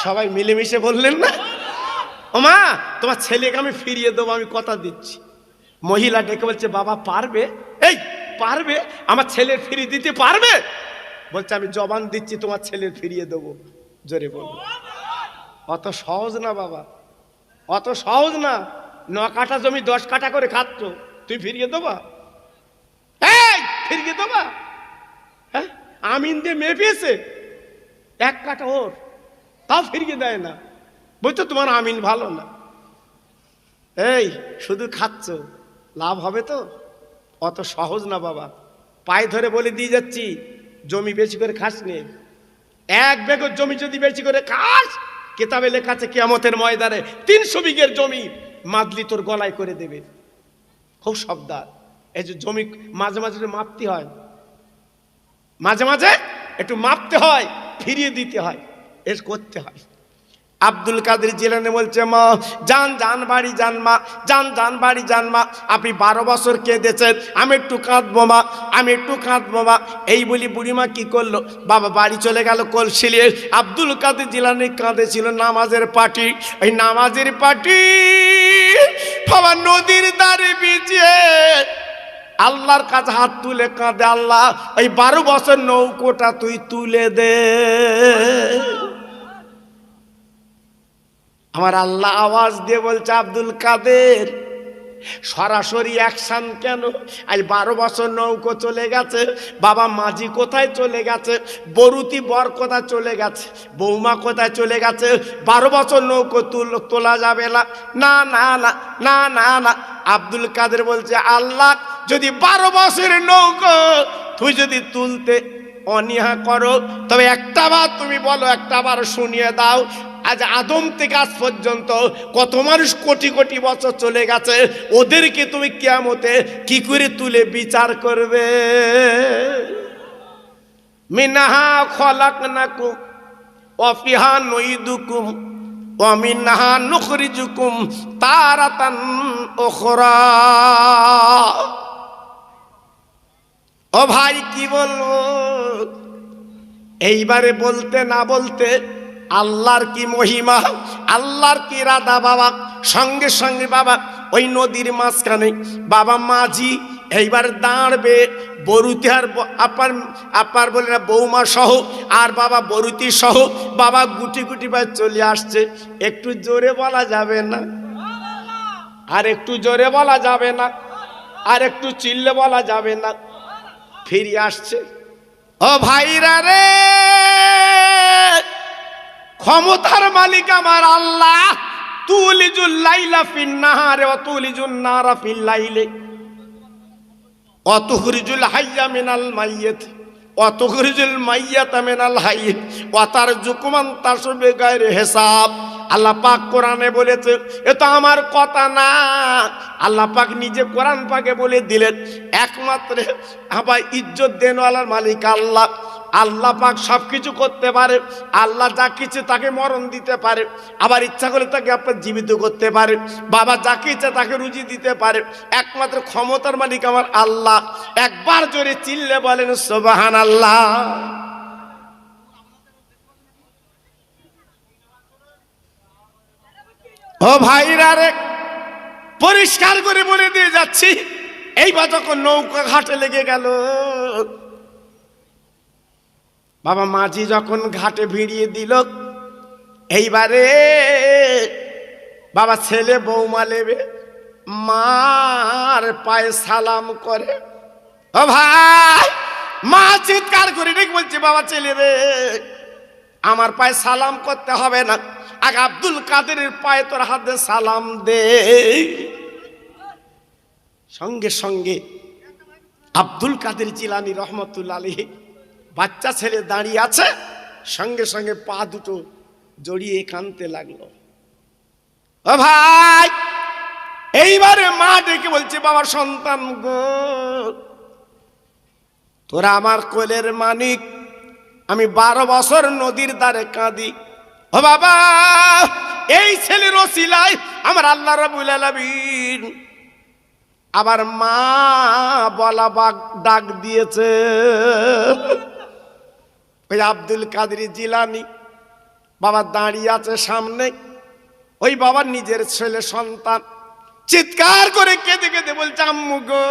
S1: সবাই মিলেমিশে বললেন না? ও মা, তোমার ছেলেকে আমি ফিরিয়ে দেবো, আমি কথা দিচ্ছি। মহিলা ডেকে বলছে, বাবা পারবে? এই পারবে? আমার ছেলের ফিরিয়ে দিতে পারবে? বলছে, আমি জবান দিচ্ছি তোমার ছেলের ফিরিয়ে দেবো। জোরে বলবো। অত সহজ না বাবা, অত সহজ না। 9 কাঠা জমি 10 কাঠা করে খাচ্ছ, তুই ফিরিয়ে দেবা? এই ফিরিয়ে দেবা? হ্যাঁ, আমিন দিয়ে মেয়ে পেয়েছে, 1 কাঠা ওর, তাও ফিরিয়ে দেয় না। বলছো তোমার আমিন ভালো না। এই শুধু খাচ্ছ, লাভ হবে তো? অত সহজ না বাবা। পায়ে ধরে বলে দিয়ে যাচ্ছি, জমি বেশি করে খাস নে। 1 বিঘা জমি যদি বেশি করে খাস, কিতাবে লেখা আছে কিয়ামতের ময়দানে 300 বিঘের জমি মাদলি তোর গলায় করে দেবে। খুব সাবধান। এই যে জমি মাঝে মাঝে মাপতে হয়, মাঝে মাঝে একটু মাপতে হয়, ফিরিয়ে দিতে হয়, এর করতে হয়। আব্দুল কাদের জিলানী বলছে, মা যান, যান বাড়ি যান মা, যান, যান বাড়ি যান মা। আপনি 12 বছর কেঁদেছেন, আমি একটু কাঁদবো মা, আমি একটু কাঁদবো মা। এই বলি বুড়িমা কি করলো? বাবা বাড়ি চলে গেল কলসি নিয়ে। আব্দুল কাদের জিলানী কাঁদেছিল নামাজের পার্টি। এই নামাজের পার্টি বাবা নদীর ধারে বিছিয়ে আল্লাহর কাছে হাত তুলে কাঁদে, আল্লাহ এই 12 বছর নৌকোটা তুই তুলে দে। আমার আল্লাহ আওয়াজ দিয়ে বলছে, আব্দুল কাদের সরাসরি অ্যাকশন কেন? আজ 12 বছর নৌকো চলে গেছে, বাবা মাঝি কোথায় চলে গেছে, বরুতি বর কোথায় চলে গেছে, বৌমা কোথায় চলে গেছে, 12 বছর নৌকো তোলা যাবে না, না না না না না না। আব্দুল কাদের বলছে, আল্লাহ যদি 12 বছরের নৌকো তুই যদি তুলতে অনীহা করো, তবে একটা বার তুমি বলো, একটা বার শুনিয়ে দাও, আজ আদম থেকে আজ পর্যন্ত কত মানুষ কোটি কোটি বছর চলে গেছে, ওদেরকে তুমি কিয়ামতে কি করে তুলে বিচার করবে? মিনহা খলাকনাকুম ওয়া ফিহা নুইদুকুম ওয়া মিনহা নুখরিজুকুম তারাতান উখরা। ও ভাই কি বলবো, এইবারে বলতে না বলতে আল্লাহর কি মহিমা, আল্লাহর কি রাধা বাবা। সঙ্গে সঙ্গে বাবা ওই নদীর মাঝখানে বাবা মাঝি এইবার দাঁড়বে, বরুতি আর আপার বলে না বৌমা সহ আর বাবা বরুতি সহ বাবা গুটি গুটি ভাই চলে আসছে। একটু জোরে বলা যাবে না, আর একটু জোরে বলা যাবে না, আর একটু চিল্লে বলা যাবে না। ফিরে আসছে। ও ভাইরা রে, ক্ষমতার মালিক আমার আল্লাহ। তুলিজুল লাইলা ফিন নাহারে ওয়া তুলিজুন নারা ফিল লাইলি ওয়া তুখরিজুল হাইয়া মিনাল মাইয়িত ওয়া তুখরিজুল মাইয়াতা মিনাল হাইয়্য ওয়া তারযুকু মান তাশাউ বিগাইরি হিসাব। আল্লাহ পাক কোরআনে বলেছে, এ তো আমার কথা না, আল্লাহ পাক নিজে কোরআন পাকে বলে দিলেন। একমাত্র আবার ইজ্জত দেনওয়ালার মালিক আল্লাহ। আল্লাহ পাক সব কিছু করতে পারে, আল্লাহ যা কিছু তাকে মরণ দিতে পারে, আবার ইচ্ছা করলে তাকে আপনার জীবিত করতে পারে, বাবা যাকে ইচ্ছা তাকে রুজি দিতে পারে। একমাত্র ক্ষমতার মালিক আমার আল্লাহ। একবার জোরে চিল্লে বলেন সুবহানাল্লাহ। ও ভাইরা রে, পরিষ্কার করে বলে দিয়ে যাচ্ছি, এইবার যখন নৌকা ঘাটে লেগে গেল, বাবা মাঝি যখন ঘাটে ভিড়িয়ে দিল, এইবারে বাবা ছেলে বৌমা নেবে, মার পায়ে সালাম করে। ও ভাই, মা চিৎকার করে ডেকে বলছে, বাবা ছেলে রে, আমার পায়ে সালাম করতে হবে না, আগে আব্দুল কাদেরের পায়ে তোর হাতে সালাম দে। সঙ্গে সঙ্গে আব্দুল কাদের জিলানী রহমতুল্লাহ আলাইহি বাচ্চা ছেলে দাঁড়িয়ে আছে, সঙ্গে সঙ্গে পা দুটো জড়িয়ে কাঁদতে লাগলো। ও ভাই, এইবারে মা ডেকে বলছে, বাবা সন্তান গো, তোরা আমার কোলের মানিক, আমি 12 বছর নদীর ধারে কাঁদি। ও বাবা, এই ছেলের ওসিলায় আমার আল্লাহ রাব্বুল আলামিন আবার মা বলা ডাক দিয়েছে। ওই আব্দুল কাদের জিলানী বাবা দাঁড়িয়ে আছে সামনে। ওই বাবার নিজের ছেলে সন্তান চিৎকার করে কেঁদে কেঁদে বলছে, আম্মু গো,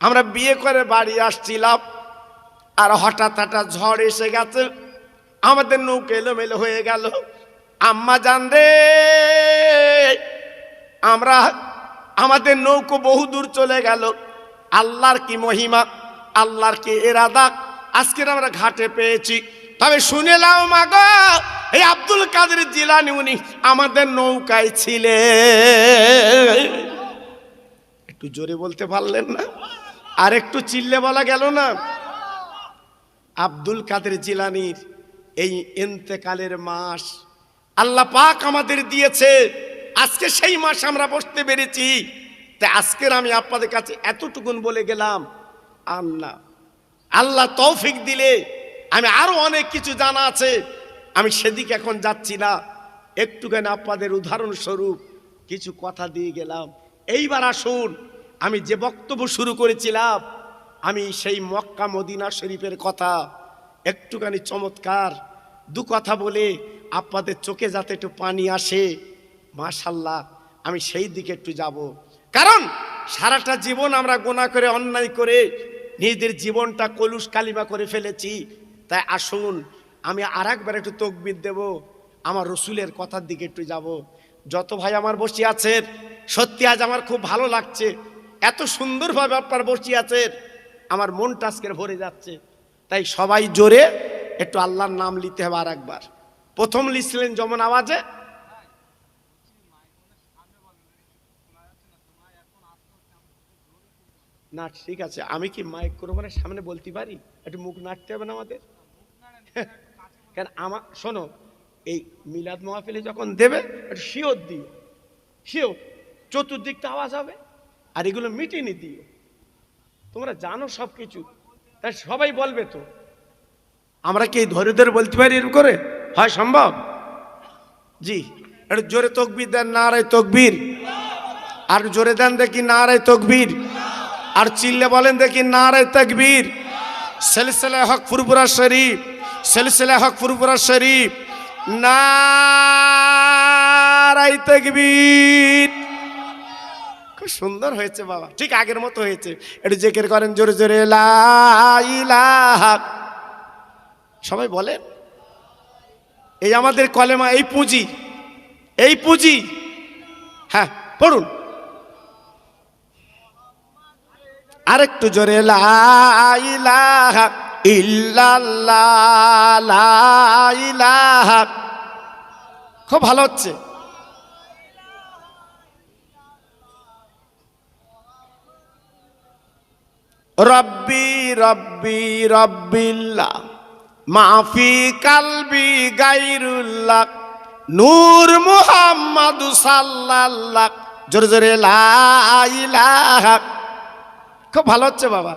S1: আমরা বিয়ে করে বাড়ি আসছিলাম, আর হঠাৎ ঝড় এসে গেছে, আমাদের নৌকা এলোমেলো হয়ে গেল। আম্মা জান রে, আমাদের নৌকো বহু দূর চলে গেল। আল্লাহর কি মহিমা, আল্লাহর কি ইরাদা, আজকের আমরা ঘাটে পেয়েছি। তবে শুনে নাও মা গো, এই আব্দুল কাদের জিলানী উনি আমাদের নৌকায় ছিলেন। একটু জোরে বলতে পারলেন না? আর একটু চিল্লে বলা গেল না? আব্দুল কাদের জিলানীর এই ইন্তেকালের মাস আল্লাহ পাক আমাদের দিয়েছে। আজকে সেই মাস আমরা বসতে পেরেছি। তাই আজকের আমি আপনাদের কাছে এতটুকুন বলে গেলাম, আল্লাহ তৌফিক দিলে আমি আরো অনেক কিছু জানা আছে, আমি সেদিকে এখন যাচ্ছি না। একটুখানি আপনাদের উদাহরণস্বরূপ কিছু কথা দিয়ে গেলাম। এইবার আসুন, আমি যে বক্তব্য শুরু করেছিলাম, আমি সেই মক্কা মদিনা শরীফের কথা একটুখানি চমৎকার দু কথা বলে আপনাদের চোখে যাতে একটু পানি আসে, মাশাআল্লাহ, আমি সেই দিকে একটু যাব। কারণ সারাটা জীবন আমরা গুনাহ করে, অন্যায় করে নিজেদের জীবনটা কলুষ কালিমা করে ফেলেছি। তাই আসুন, আমি আর একবার একটু তাকবীর দেব, আমার রসুলের কথার দিকে একটু যাব। যত ভাই আমার বসে আছেন, সত্যি আজ আমার খুব ভালো লাগছে, এত সুন্দরভাবে আপনার বসে আছেন, আমার মনটা আজকের ভরে যাচ্ছে। তাই সবাই জোরে একটু আল্লাহর নাম নিতে হবে। আর একবার প্রথম লিখছিলেন যেমন আওয়াজে, না ঠিক আছে, আমি কি মাইক করবো সামনে বলতে পারি? একটু মুখ নাড়তে হবে না আমাদের? কেন আমার শোনো, এই মিলাদ মাহফিলে যখন দেবে একটু শিওর দিও, শিওর, চতুর্দিকটা আওয়াজ হবে। আর এগুলো মিটিয়ে দিও, তোমরা জানো সব কিছু, তাই সবাই বলবে। তো আমরা কি ধরে ধরে বলতে পারি এরকম করে? হয় সম্ভব? জি, একটু জোরে তাকবীর দেন, নারায়ে তাকবীর। আর জোরে দেন দেখি, নারায়ে তাকবীর। আর চিল্লে বলেন দেখি, নারায়ে তাকবীর। সিলসিলা হক ফুরফুরা শরীফ, সিলসিলা হক ফুরফুরা শরীফ, নারায়ে তাকবীর। খুব সুন্দর হয়েছে বাবা, ঠিক আগের মতো হয়েছে। একটু জিকির করেন জোরে জোরে, লা ইলাহা। সবাই বলেন, এই আমাদের কলেমা, এই পুঁজি, এই পুঁজি। হ্যাঁ পড়ুন আরেকটু জোরে, লা ইলাহা ইল্লাল্লাহ, লা ইলাহা। খুব ভালো হচ্ছে। রব্বি রব্বি রব্বিল্লাহ, মাফি কালবি গায়রুল্লাহ, নূর মুহাম্মদ সাল্লাল্লাহ। জোরে জোরে, লা ইলাহা। খুব ভালো হচ্ছে বাবা।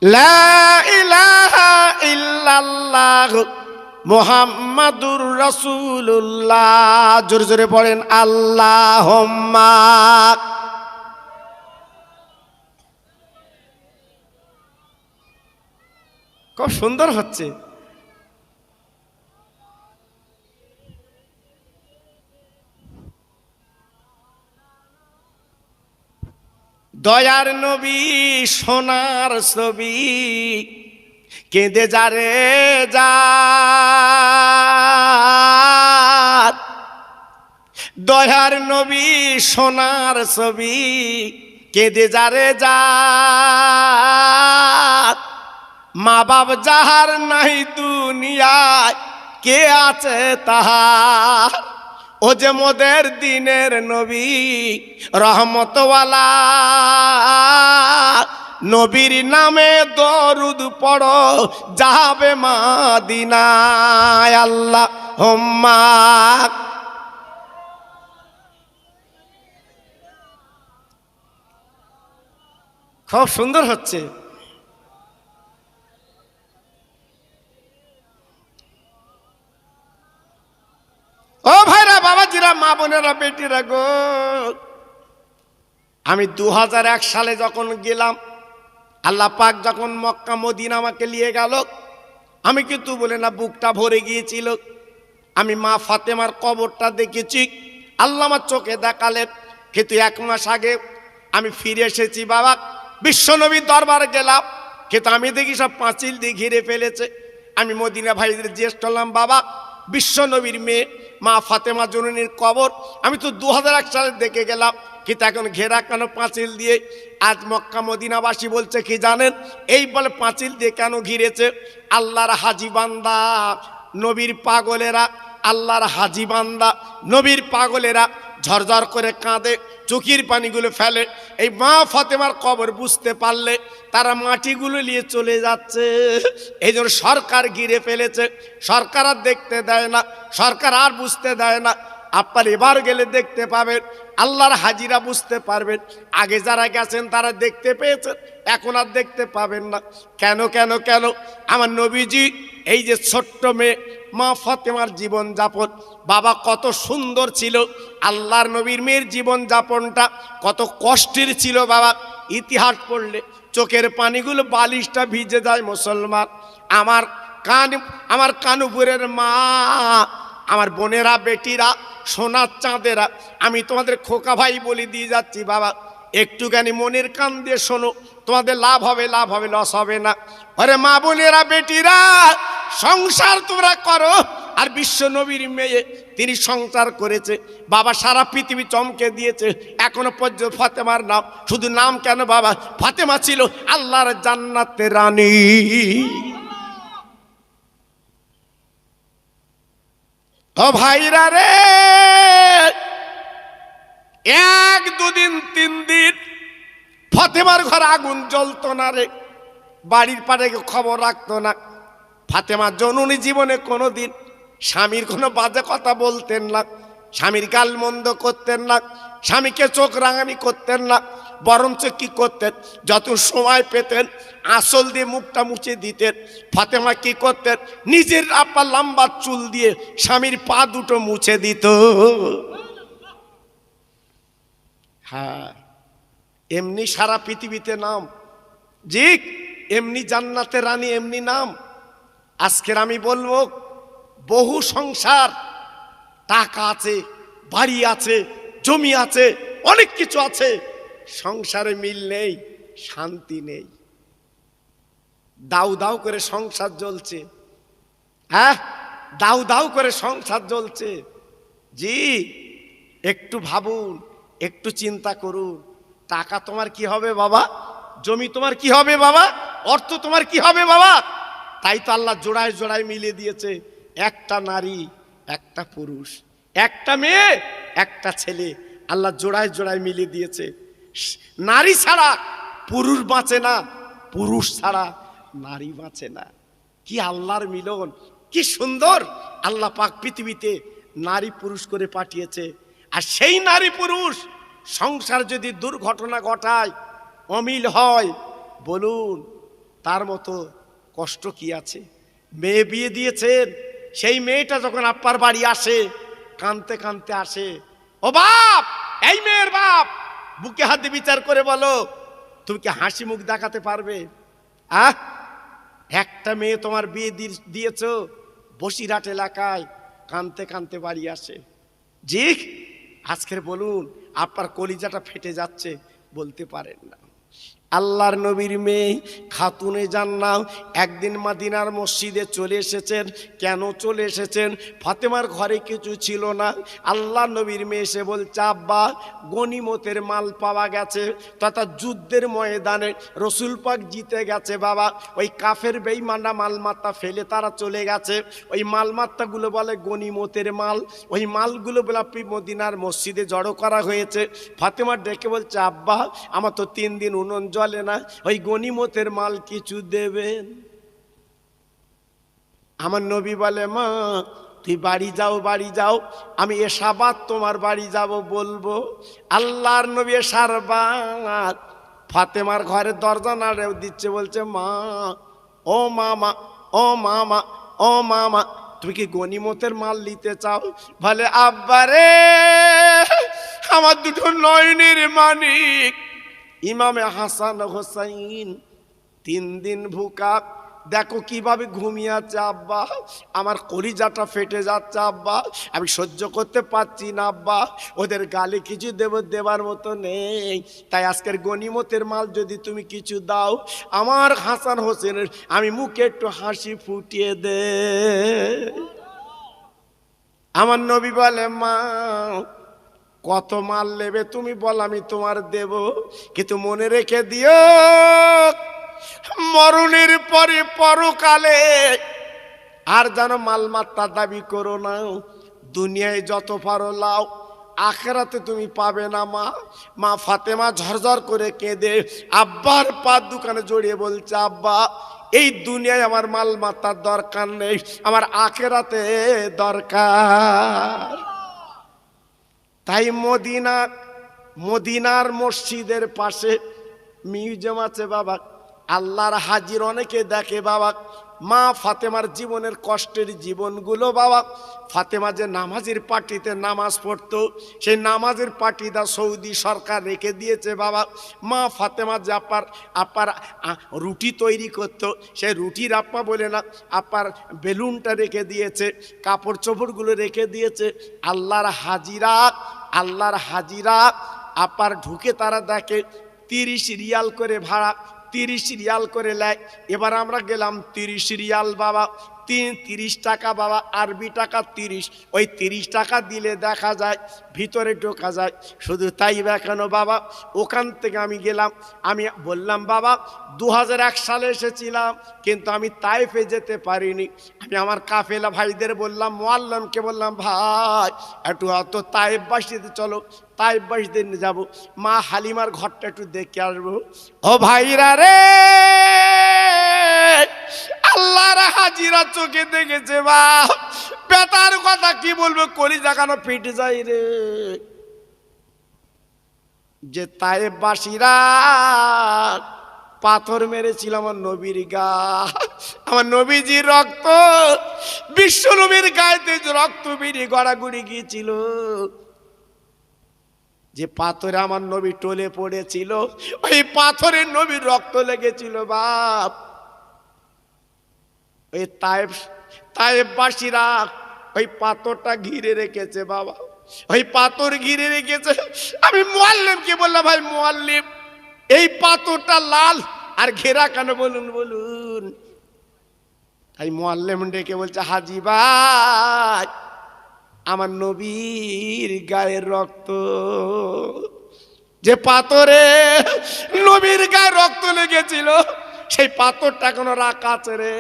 S1: লা ইলাহা ইল্লাল্লাহ মুহাম্মাদুর রাসূলুল্লাহ। জোরে জোরে পড়েন, আল্লাহুম্মা। খুব সুন্দর হচ্ছে। দয়ার নবী সোনার ছবি, কেঁদে যারে যার। দয়ার নবী সোনার ছবি, কেঁদে যারে যার। মা বাপ যাহার নাই দুনিয়ায়, কে আছে তাহার। ও যে মোদের দিনের নবী রহমতওয়ালা, নবীর নামে দরুদ পড়ো, যাবে মদিনায়। আল্লাহুম্মা। খুব সুন্দর হচ্ছে। ভাইরা, মা বোনেরা, বেটিরা গো, আমি 2001 সালে যখন গেলাম, আল্লাহ পাক যখন মক্কা মদিনা আমাকে নিয়ে গেল, আমি কিন্তু বলে না বুকটা ভরে গিয়েছিল। আমি মা ফাতেমার কবরটা দেখেছি, আল্লাহ আমার চোখে দেখালেন। কিন্তু 1 মাস আগে আমি ফিরে এসেছি বাবা, বিশ্বনবীর দরবারে গেলাম, কিন্তু আমি দেখি সব পাঁচিল দিয়ে ঘিরে ফেলেছে। আমি মদিনা ভাইদের জিজ্ঞেস করলাম, বাবা বিশ্বনবীর মেয়ে মা ফাতেমা জননীর কবর আমি তো 2001 সালে দেখে গেলাম, কিন্তু এখন ঘেরা কেন পাঁচিল দিয়ে? আজ মক্কা মদিনাবাসী বলছে কি জানেন, এই বলে পাঁচিল দিয়ে কেন ঘিরেছে? আল্লাহর হাজি বান্দা নবীর পাগলেরা, আল্লাহর হাজি বান্দা নবীর পাগলেরা ঝরঝর করে কাঁদে, চোখের পানিগুলো ফেলে। এই মা ফাতেমার কবর বুঝতে পারলে তারা মাটিগুলো নিয়ে চলে যাচ্ছে। এই জন্য সরকার ঘিরে ফেলেছে, সরকার আর দেখতে দেয় না, সরকার আর বুঝতে দেয় না। আপনার এবার গেলে দেখতে পাবেন, আল্লাহর হাজিরা বুঝতে পারবেন। আগে যারা গেছেন তারা দেখতে পেয়েছেন, এখন আর দেখতে পাবেন না। কেন কেন কেন? আমার নবীজি এই যে ছোট্ট মেয়ে মা ফাতেমার জীবন যাপন বাবা কত সুন্দর ছিল। আল্লাহর নবীর মেয়ের জীবন যাপনটা কত কষ্টের ছিল বাবা। ইতিহাস পড়লে চোখের পানিগুলো বালিশটা ভিজে যায় মুসলমান। আমার কানুপুরের মা, আমার বোনেরা, বেটিরা, সোনার চাঁদেরা, আমি তোমাদের খোকা ভাই বলে দিয়ে যাচ্ছি বাবা, একটুখানি মনের কান দিয়ে শোনো, তোমাদের লাভ হবে, লাভ হবে, লস হবে না। আরে মা বোনেরা, বেটিরা, সংসার তোমরা করো। আর বিশ্ব নবীর মেয়ে তিনি সংসার করেছে বাবা, সারা পৃথিবী চমকে দিয়েছে। এখনো পর্যন্ত ফাতেমার নাম, শুধু নাম কেন বাবা, ফাতেমা ছিল আল্লাহর জান্নাতের রানী। ও ভাইরা রে, 1 2 দিন 3 দিন ফাতেমার ঘরে আগুন জ্বলতো না রে, বাড়ির পাড়ে খবর রাখতো না। ফাতেমা জননী জীবনে কোনোদিন স্বামীর কোনো বাজে কথা বলতেন না, স্বামীর গাল মন্দ করতেন না, স্বামীকে চোখ রাঙানি করতেন না। বরঞ্চ কি করতেন, যত সময় পেতেন আঁচল দিয়ে মুখটা মুছে দিতেন। ফাতেমা কি করতেন, নিজের আপা লম্বা চুল দিয়ে স্বামীর পা দুটো মুছে দিত। হ্যাঁ, এমনি সারা পৃথিবীতে নাম, জি এমনি জান্নাতের রানী, এমনি নাম। আজকের আমি বলবো, বহু সংসার, টাকা আছে, বাড়ি আছে, জমি আছে, অনেক কিছু আছে, সংসারে মিল নেই, শান্তি নেই। দাউ দাউ করে সংসার জ্বলছে, হ্যাঁ দাউ দাউ করে সংসার জ্বলছে। জি একটু ভাবুন, একটু চিন্তা করুন, টাকা তোমার কি হবে বাবা, জমি তোমার কি হবে বাবা, অর্থ তোমার কি হবে বাবা? তাই তো আল্লাহ জোড়ায় জোড়ায় মিলিয়ে দিয়েছে, একটা নারী একটা পুরুষ, একটা মেয়ে একটা ছেলে, আল্লাহ জোড়ায় জোড়ায় মিলিয়ে দিয়েছে। নারী ছাড়া পুরুষ বাঁচে না, পুরুষ ছাড়া নারী বাঁচে না। কি আল্লাহর মিলন, কি সুন্দর আল্লাহ পাক পৃথিবীতে নারী পুরুষ করে পাঠিয়েছে। আর সেই নারী পুরুষ সংসার যদি দুর্ঘটনা ঘটায়, অমিল হয়, বলুন তার মতো কষ্ট কি আছে? মেয়ে বিয়ে দিয়েছেন, সেই মেয়েটা যখন আপ্পার বাড়ি আসে কাঁদতে কাঁদতে আসে, ও বাপ, এই মেয়ের বাপ, বুকে হাতে বিচার করে বলো, তুমি কি হাসি মুখ দেখাতে পারবে? একটা মেয়ে তোমার বিয়ে দিয়েছ বসিরহাট এলাকায়, কাঁদতে কাঁদতে বাড়ি আসে। জি আজকের বলুন আপনার কলিজাটা ফেটে যাচ্ছে, বলতে পারেন না। আল্লাহর নবীর মেয়ে খাতুনে জান্নাত একদিন মদিনার মসজিদে চলে এসেছেন। কেন চলে এসেছেন? ফাতেমার ঘরে কিছু ছিল না। আল্লাহর নবীর মেয়ে এসে বলছে, আব্বা গনিমতের মাল পাওয়া গেছে, তথা যুদ্ধের ময়দানে রসুল পাক জিতে গেছে বাবা। ওই কাফের বেঈমানরা মালমাত্তা ফেলে তারা চলে গেছে, ওই মালমাত্তাগুলো বলে গনিমতের মাল, ওই মালগুলো বলে মদিনার মসজিদে জড়ো করা হয়েছে। ফাতেমা ডেকে বলছে, আব্বা আমার তো 3 দিন উনুন জ্বলে না, ওই গনিমতের মাল কিছু দেবেন। আমার নবী বলে, মা তুই বাড়ি যাও, বাড়ি যাও, আমি এশাবাদ তোমার বাড়ি যাব বলবো। আল্লাহর নবী এশারবাদ ফাতেমার ঘরে দরজা নাড়েও দিচ্ছে, বলছে, মা ও মামা, ও মামা, ও মামা, তুমি কি গনিমতের মাল নিতে চাও? বলে আব্বারে, আমার দুটো নয়নের মানিক ইমামে হাসান হোসাইন 3 দিন ভুকা, দেখো কিভাবে ঘুমিয়ে আছে আব্বা, আমার কলিজাটা ফেটে যাচ্ছে আব্বা, আমি সহ্য করতে পারছি না আব্বা, ওদের গালে কিছু দেবার মতো নেই, তাই আজকের গনিমতের মাল যদি তুমি কিছু দাও আমার হাসান হোসেনের আমি মুখে একটু হাসি ফুটিয়ে দে। আমার নবী বলে মা কত মাল নেবে তুমি বল, আমি তোমার দেব, কিন্তু মনে রেখে দিও মরণের পরে পরকালে আর যেন মালমাত্রা দাবি করো না। দুনিয়ায় যত পারো লাও, আখেরাতে তুমি পাবে না মা। মা ফাতেমা ঝরঝর করে কেঁদে আব্বার পার দোকানে জড়িয়ে বলছে আব্বা, এই দুনিয়ায় আমার মালমাত্রার দরকার নেই, আমার আখেরাতে দরকার। তাই মদিনার মসজিদের পাশে মিউজিয়াম আছে বাবা, আল্লাহর হাজির অনেকে দেখে বাবা। মা ফাতেমার জীবনের কষ্টের জীবনগুলো বাবা, ফাতেমা যে নামাজের পার্টিতে নামাজ পড়তো, সেই নামাজের পার্টিটা সৌদি সরকার রেখে দিয়েছে বাবা। মা ফাতেমা যে আপার রুটি তৈরি করতো, সেই রুটির আপ্পা বলে না, আপার বেলুনটা রেখে দিয়েছে, কাপড় চোপড়গুলো রেখে দিয়েছে। আল্লাহর হাজিরা আপার ঢুকে তারা দেখে 30 রিয়াল করে ভাড়া, 30 রিয়াল করে নেয়। এবার আমরা গেলাম 30 রিয়াল বাবা, 30 টাকা বাবা, আরবি টাকা 30, ওই 30 টাকা দিলে দেখা যায় ভিতরে ঢোকা যায়। শুধু তাই কেন বাবা, ওখান থেকে আমি গেলাম, আমি বললাম বাবা 2001 সালে এসেছিলাম, কিন্তু আমি তাইফে যেতে পারিনি। আমি আমার কাফেলা ভাইদের বললাম, মোয়াল্লামকে বললাম ভাই একটু অত তাইফবাসীতে চলো, তাইফবাসীদের নিয়ে যাবো, মা হালিমার ঘরটা একটু দেখে আসবো। ও ভাইরা রে, আল্লাহর হাজিরা চোখে দেখেছে বাপ, বেতার কথা কি বলবো, কলিজা কেন ফেটে যায় রে। যে তায়েববাসীরা পাথর মেরেছিল আমার নবীর গা, আমার নবীজির রক্ত, বিশ্ব নবীর গায়েতে রক্ত বেরিয়ে গড়াগড়ি গিয়েছিল, যে পাথরে আমার নবী টলে পড়েছিল, ওই পাথরের নবীর রক্ত লেগেছিল বাপ। ওই তায়েববাসীরা ওই পাথরটা ঘিরে রেখেছে বাবা, ওই পাথর ঘিরে রেখেছে। আমি মুআল্লিমকে বললাম, ভাই মুআল্লিম এই পাথরটা লাল আর ঘেরা কেন বলুন। তাই মুআল্লিম ডেকে বলছে, হাজি ভাই আমার নবীর গায়ের রক্ত, যে পাথরে নবীর গায়ে রক্ত লেগেছিল সেই পাথরটা এখনো রাখা আছে রে।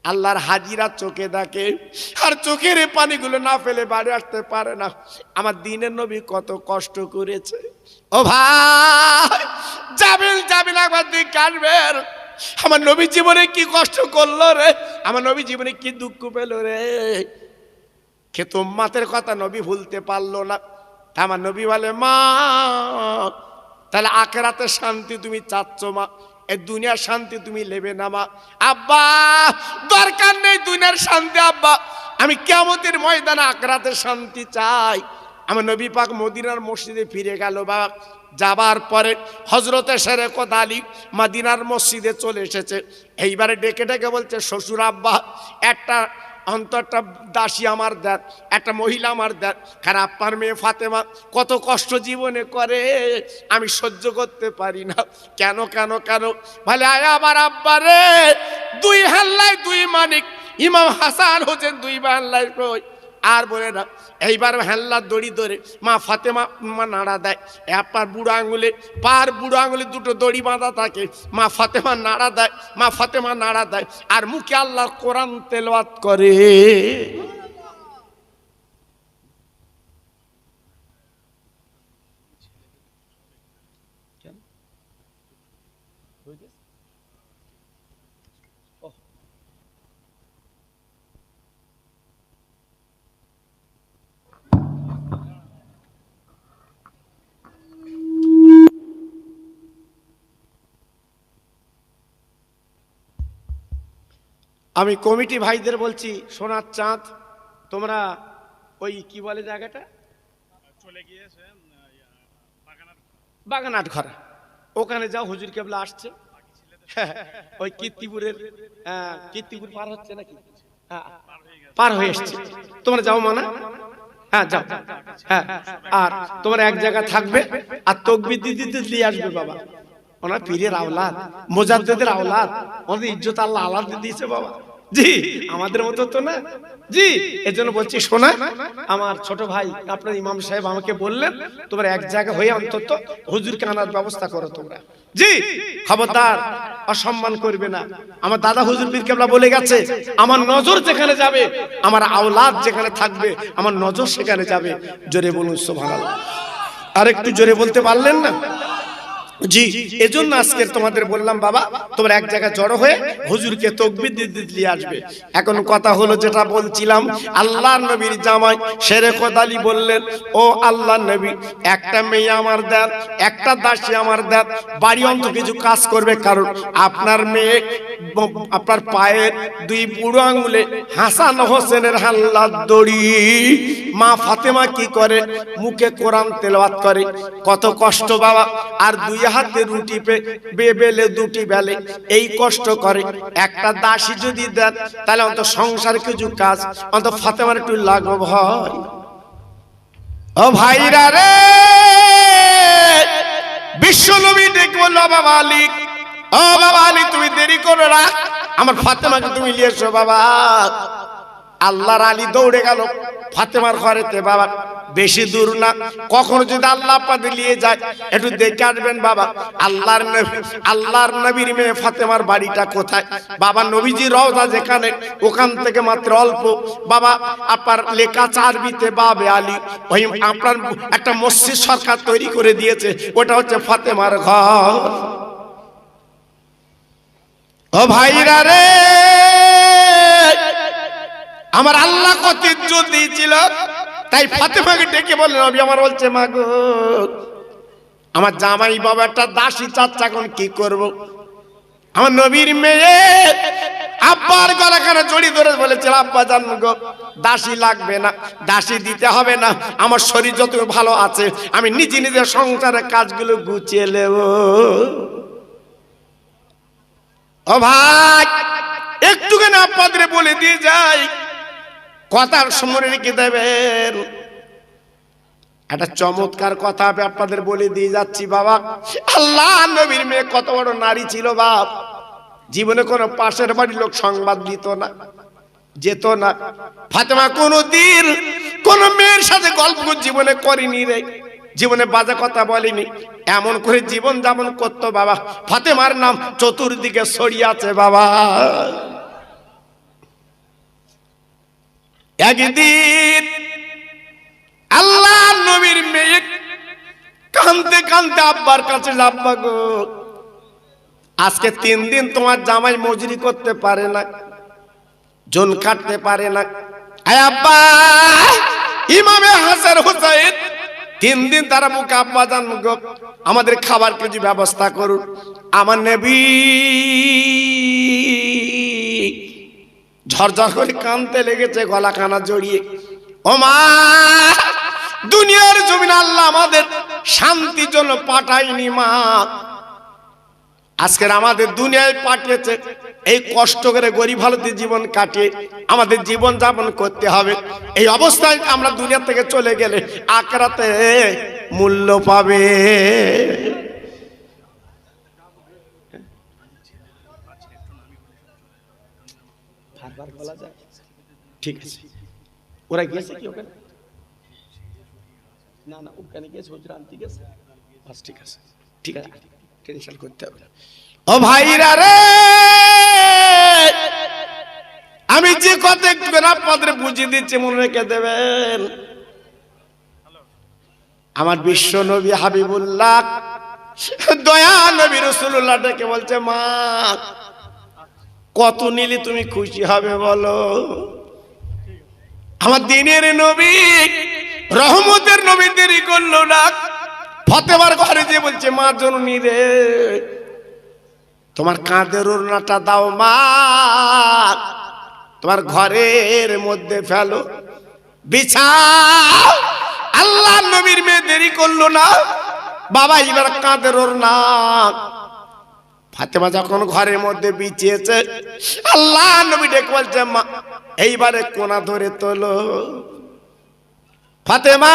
S1: আল্লাহর হাজিরা চোখে দেখে, আর চোখের এই পানিগুলো না ফেলে বাড়ি আসতে পারে না। আমার দিনের নবী কত কষ্ট করেছে। ও ভাই যাবেন একবার দিক কাটবেন, আমার নবী জীবনে কি কষ্ট করলো রে, আমার নবী জীবনে কি দুঃখ পেল রে। খেত উম্মাতের কথা নবী ভুলতে পারলো না। আমার নবী বলে, মা তাহলে আখিরাতের শান্তি তুমি চাচ্ছ মা, এই দুনিয়ার শান্তি তুমি নেবে না মা। আব্বা দরকার নেই দুনিয়ার শান্তি আব্বা, আমি কিয়ামতের ময়দানে আখিরাতের শান্তি চাই। আমার নবী পাক মদিনার মসজিদে ফিরে গেল বাবা। যাবার পরে হযরতে শেরেকত আলী মদিনার মসজিদে চলে এসেছে। এইবারে ডেকে ডেকে বলছে, শ্বশুর আব্বা একটা অন্তরটা দাসী আমার দেন, একটা মহিলা আমার দেন, কারণ আপনার মেয়ে ফাতেমা কত কষ্ট জীবনে করে আমি সহ্য করতে পারি না। কেন ভালে আয় আমার আব্বারে 2 হাল্লায় 2 মানিক, ইমাম হাসান হোসেন 2 হাল্লায় কই আর বলে না। এইবার হেল্লার দড়ি ধরে মা ফাতেমা নাড়া দেয়, আপনার বুড়ো আঙুলে বুড়ো আঙুলে 2টো দড়ি বাঁধা থাকে, মা ফাতেমা নাড়া দেয় আর মুখে আল্লাহর কোরআন তেলাওয়াত করে। আমি কমিটি ভাইদের বলছি, সোনার চাঁদ, তোমরা ওই কি বলে জায়গাটা,
S2: চলে গিয়েছে
S1: বাগানাট ঘরা, ওখানে যাও, হুজুর কেবলা আসছে। ওই কীর্তিপুরের, কীর্তিপুর পার হচ্ছে নাকি, পার হয়ে এসছে, তোমরা যাও মানা, হ্যাঁ যাও, হ্যাঁ। আর তোমরা এক জায়গা থাকবে, আর তকবির দিতে দিয়ে আসবে বাবা। ওনার পীরের আওলাদ, মুজাদ্দিদের আওলাদ, ওনাদের ইজ্জত আল্লাহ আলাদা দিয়েছে বাবা। জি, আমাদের মতো তো না। জি, এজন্য বলছি, শোনা, আমার ছোট ভাই আপনার ইমাম সাহেব আমাকে বললেন, তোমরা এক জায়গা হয়ে অন্তত হুজুরকে আনার ব্যবস্থা করো তোমরা। জি, খবরদার অসম্মান করবে না। আমার দাদা হুজুর পীর কেবলা বলে গেছে, আমার নজর যেখানে যাবে, আমার আওলাদ যেখানে থাকবে, আমার নজর সেখানে যাবে। জোরে বলুন সুবহানাল্লাহ। আর একটু জোরে বলতে পারলেন না? জি, এজন্য আজকে তোমাদের বললাম বাবা, তোমরা এক জায়গায় জড়ো হয়ে হুজুরকে তাকবীর দিতে দিয়ে আসবে। এখন কথা হলো যেটা বলছিলাম, আল্লাহর নবীর জামাই শেরেখত আলী বললেন, ও আল্লাহর নবী, একটা মেয়ে আমার দেন, একটা দাসী আমার দেন, বাড়ি অন্ত কিছু কাজ করবে, কারণ আপনার মেয়ে আপনার পায়ের দুই বুড়ো আঙ্গুলে হাসান হোসেনের হাল্লার দড়ি। মা ফাতেমা কি করে? মুখে কোরআন তেলাওয়াত করে, কত কষ্ট বাবা। আর দুই হাতে রুটি বেলে দুটি বেলে, এই কষ্ট করে। একটা দাসী যদি দেন, তাহলে অন্ত সংসার কিছু কাজ অন্ত ফাতেমার একটু লাগবে ভয়। ও ভাইরা রে, বিশ্ব নবী ডেকে বলল, বাবা আলী, ও বাবা আলী, তুমি দেরি করো না, আমার ফাতেমাকে তুমি নিয়ে এসো বাবা। আল্লাহর আলী দৌড়ে গেল ফাতেমার ঘরেতে। বাবা বেশি দূর না, কখনো যদি আল্লাহ আপনাদের নিয়ে যায়, একটু দেখে আসবেন বাবা। আল্লাহর নবীর মেয়ে ফাতেমার বাড়িটা কোথায়? বাবা নবীজি রওজা যেখানে, ওখান থেকে মাত্র অল্প বাবা আপনার লেখা আরবিতে বাবে আলী, ওই আপনার একটা মসজিদ সরকার তৈরি করে দিয়েছে, ওটা হচ্ছে ফাতেমার ঘর। ও ভাইরা রে, আমার আল্লাহ কত ইজ্জত দিয়েছিল, তাই ফাতেমাকে ডেকে বললেন, নবী আমার বলছে, মা গো, আমার জামাই বাবা একটা দাসী চাচ্চা, এখন কি করব? আমার নবীর মেয়ে আব্বার গলাখানে জড়ি ধরে বলেছিল, আব্বা জান গো, দাসী লাগবে না, দাসী দিতে হবে না, আমার শরীর যত ভালো আছে, আমি নিজে নিজে সংসারের কাজগুলো গুছিয়ে নেব। ও ভাই, একটুখানি আপনাদের বলে দিয়ে যাই, কথার সময় রেখে দেবেন। একটা চমৎকার কথা আমি আপনাদের বলে দিয়ে যাচ্ছি বাবা। আল্লাহ নবীর মেয়ে কত বড় নারী ছিল বাপ। জীবনে কোনো পাশের বাড়ির লোক সংবাদ দিত না, যেত না। ফাতেমা কোনদিন কোন মেয়ের সাথে গল্প জীবনে করেনি রে, জীবনে বাজে কথা বলেনি। এমন করে জীবন যাপন করতো বাবা। ফাতেমার নাম চতুর্দিকে ছড়িয়ে আছে বাবা। একদিন আল্লাহ নবীর মেয়ে কাঁদতে কাঁদতে আব্বার কাছে, আব্বা গো, আজকে 3 দিন তোমার জামাই মজুরি করতে পারে না, জন কাটতে পারে না। আয় আব্বা, ইমামে হাসান হুসাইন 3 দিন তারা মুখে, আব্বা জান গো, আমাদের খাবার কিছু ব্যবস্থা করুন। আমার নবী ঝরঝর করে কাঁদতে লেগেছে, গলা কানা জড়িয়ে। ও মা, দুনিয়ার জমিন আল্লাহ আমাদের শান্তির জন্য পাঠায়নি মা, আজকের আমাদের দুনিয়ায় পাঠিয়েছে এই কষ্ট করে গরিব হালতে জীবন কাটিয়ে আমাদের জীবন যাপন করতে হবে। এই অবস্থায় আমরা দুনিয়া থেকে চলে গেলে আখিরাতে মূল্য পাবে। ঠিক আছে, ওরা গেছে কি ওখানে? না না, ওখানে গেছে, হুজুর আনতে গেছে। বাস ঠিক আছে, ঠিক আছে, টেনশন করতে হবে না। ও ভাইরা রে, আমি যে কথা একটু আপনাদের বুঝিয়ে দিচ্ছি, মনে রেখে দেবেন। আমার বিশ্ব নবী হাবিবুল্লাহ দয়া নবী রাসূলুল্লাহ ডেকে বলছে, মা কত নিলে তুমি খুশি হবে বলো? আমার দিনের নবী, রহমতের নবী দেরি করলো না, ফাতেমার ঘরে যে বলছে, মা জননী রে, তোমার কাঁধের ওড়নাটা দাও মা। তোমার ঘরের মধ্যে ফেলো, বিছাও। আল্লাহ নবীর মেয়ে দেরি করলো না, বাবা এবার কাঁদের ওর না। ফাতেমা যখন ঘরের মধ্যে বিছিয়েছে, আল্লাহ নবী ডেকে বলছে, মা এইবারে কোনা ধরে তোলো। ফাতেমা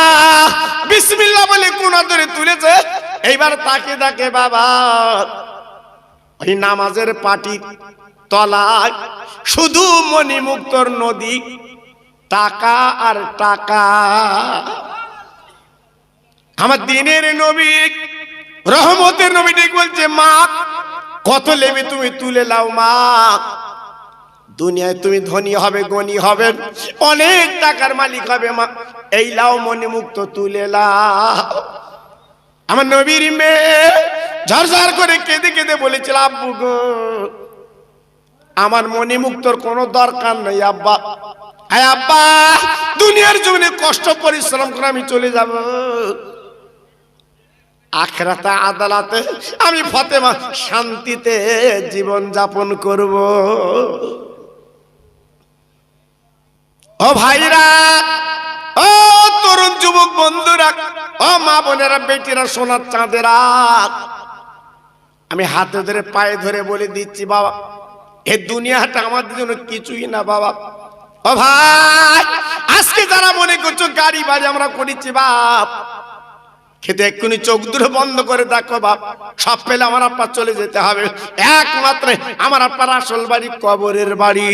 S1: বিসমিল্লাহ বলে কোনা ধরে তুলেছে। এইবার তাকে দেখে বাবা ওই নামাজের পাটি তলায় শুধু মণিমুক্তর নদী, টাকা আর টাকা। আমার দিনের নবী, রহমতের নবী ডেকে বলছে, মা কত নেবে তুমি তুলে লাও মা, দুনিয়ায় তুমি ধনী হবে, গণী হবে, অনেক টাকার মালিক হবে মা, এই লাও মণিমুক্ত তুলে লাও। আমার নবীর মেয়ে ঝরঝর করে কেঁদে কেঁদে বলেছিল, আব্বু গো আমার মণিমুক্তর কোনো দরকার নেই আব্বা। হ্যাঁ আব্বা, দুনিয়ার জীবনে কষ্ট পরিশ্রম করে আমি চলে যাব, আখিরাতে আদালতে আমি ফাতেমা শান্তিতে জীবন যাপন করব। ও ভাইরা, ও তরুণ যুবক বন্ধুরা, ও মা বোনেরা, বেটিরা, সোনার চাঁদেরা, আমি হাতে ধরে পায়ে ধরে বলে দিচ্ছি বাবা, এই দুনিয়াটা আমাদের জন্য কিছুই না বাবা। ও ভাই, আজকে যারা মনে করছো গাড়ি বাড়ি আমরা করেছি বাপ, খেতে এক্ষুনি চোখ দুটো বন্ধ করে দেখো বাপ, সব পেলে আমার আব্বা চলে যেতে হবে। একমাত্র আমার আব্বার আসল বাড়ি কবরের বাড়ি।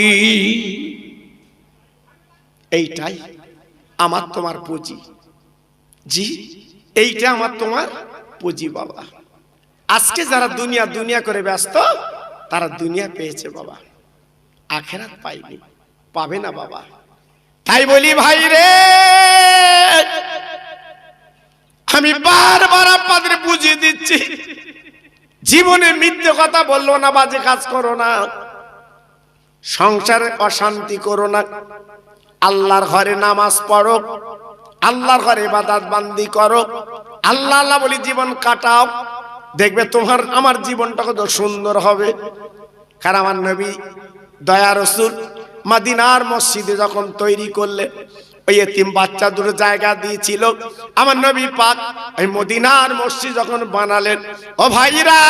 S1: এইটাই আমার তোমার পুঁজি। জি, এইটা আমার তোমার পুঁজি বাবা। আজকে যারা দুনিয়া দুনিয়া করে ব্যস্ত, তারা দুনিয়া পেয়েছে বাবা, আখিরাত পাইনি, পাবে না বাবা। তাই বলি ভাই রে, আমি বারবার আপনাদের বুঝিয়ে দিচ্ছি, জীবনে মিথ্যে কথা বললো না, বাজে কাজ করো না, সংসারে অশান্তি করো না, আল্লাহর ঘরে নামাজ পড়ো, আল্লাহর ঘরে ইবাদত বান্দি করো, আল্লাহ আল্লাহ বলি জীবন কাটাও, দেখবে তোমার আমার জীবনটা কত সুন্দর হবে। কারণ আমার নবী দয়া রাসূল মদিনার মসজিদে যখন তৈরি করলে, ওই এতিম বাচ্চা দুটো জায়গা দিয়েছিল, আমার নবী পাক ওই মদিনার মসজিদ যখন বানালেন, ও ভাইরা,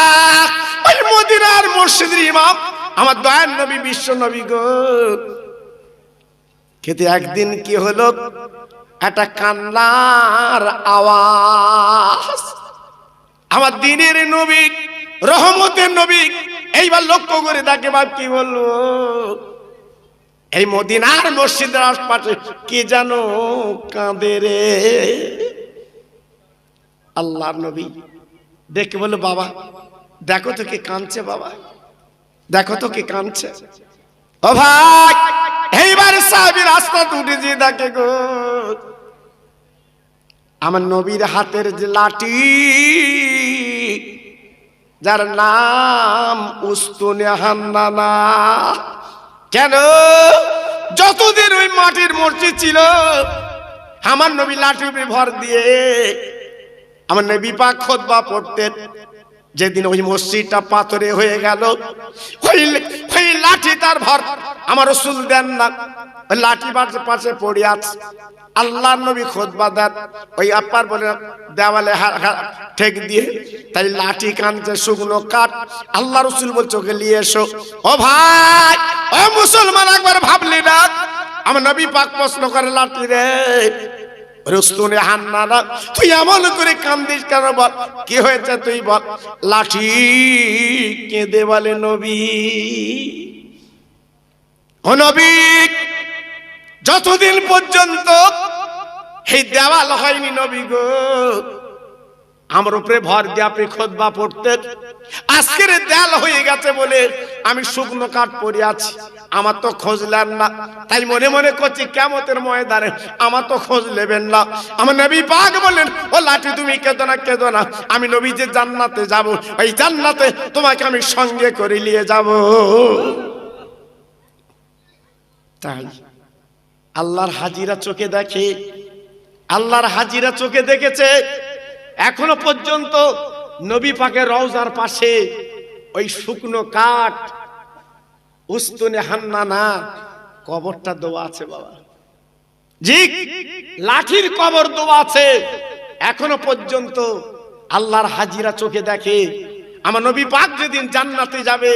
S1: ওই মদিনার মসজিদের ইমাম আমার দয়ার নবী বিশ্ব নবী গো, খেতে একদিন কি হলো, একটা কান্নার আওয়াজ। আমার দিনের নবী, রহমতের নবী এইবার লক্ষ্য করে তাকে বাপ কি বললো, এই মদিনার মসজিদের আশপাশে কে জানো কাঁদে রে। আল্লাহর নবী দেখে বললো, বাবা দেখো তো কে কাঁদছে, বাবা দেখো তো কে কাঁদছে। ও ভাই, এইবার সাহাবী রাস্তা উঠে যে দেখে গো, আমার নবীর হাতের যে লাঠি, যার নাম উস্তুনে হান্নানা। কেন? যতদিন ওই মাটির মসজিদ ছিল, আমার নবী লাঠি ভর দিয়ে আমার নবী পাক খুতবা পড়তেন। যেদিন ওই মসজিদটা পাথরে হয়ে গেল, ওই লাঠি তার ভর আমার রাসূল দেন না, ওই লাঠি পাশে পড়ে আছে। আল্লাহ নবী খুতবা দেন, ওই আপার বলে দেওয়ালে ঠেক দিয়ে, তাই লাঠি কানছে শুকনো কাঠ। আল্লাহ রাসূল বলছে ওকে নিয়ে এসো। ও ভাই, ও মুসলমান, একবার ভাবলি না? আমার নবী পাক প্রশ্ন করে, লাঠি রে রুস্তুনে হান্নানা, তুই এমন করে কান্দিস কেন, বল কি হয়েছে তুই বল। লাঠি কেঁদে বলে, নবী ও নবী, যতদিন পর্যন্ত এই দেওয়াল হয়নি নবী গো, আমার উপরে ভর দিয়ে আপনি খুতবা পড়তেন। আজকের দেয়াল হয়ে গেছে বলে আমি শুকনো কাঠ পড়ে আছি, আমার তো খোঁজ নেন না। তাই মনে মনে করছি কিয়ামতের ময়দানে আমার তো খোঁজ নেবেন না। আমার নবী পাক বলেন, ও লাঠি তুমি কেঁদো না, কেঁদো না, আমি নবী যে জান্নাতে যাব, ওই জান্নাতে তোমাকে আমি সঙ্গে করে নিয়ে যাব। তাই আল্লাহর হাজিরা চোখে দেখে, আল্লাহর হাজিরা চোখে দেখেছে। এখনো পর্যন্ত নবী পাকের রওজার পাশে ওই শুকনো কাঠ উস্তুনে হান্নানা, কবরটা দেওয়া আছে বাবা, জি লাঠির কবর দেওয়া আছে। এখনো পর্যন্ত আল্লাহর হাজিরা চোখে দেখে। আমার নবী পাক যেদিন জান্নাতে যাবে,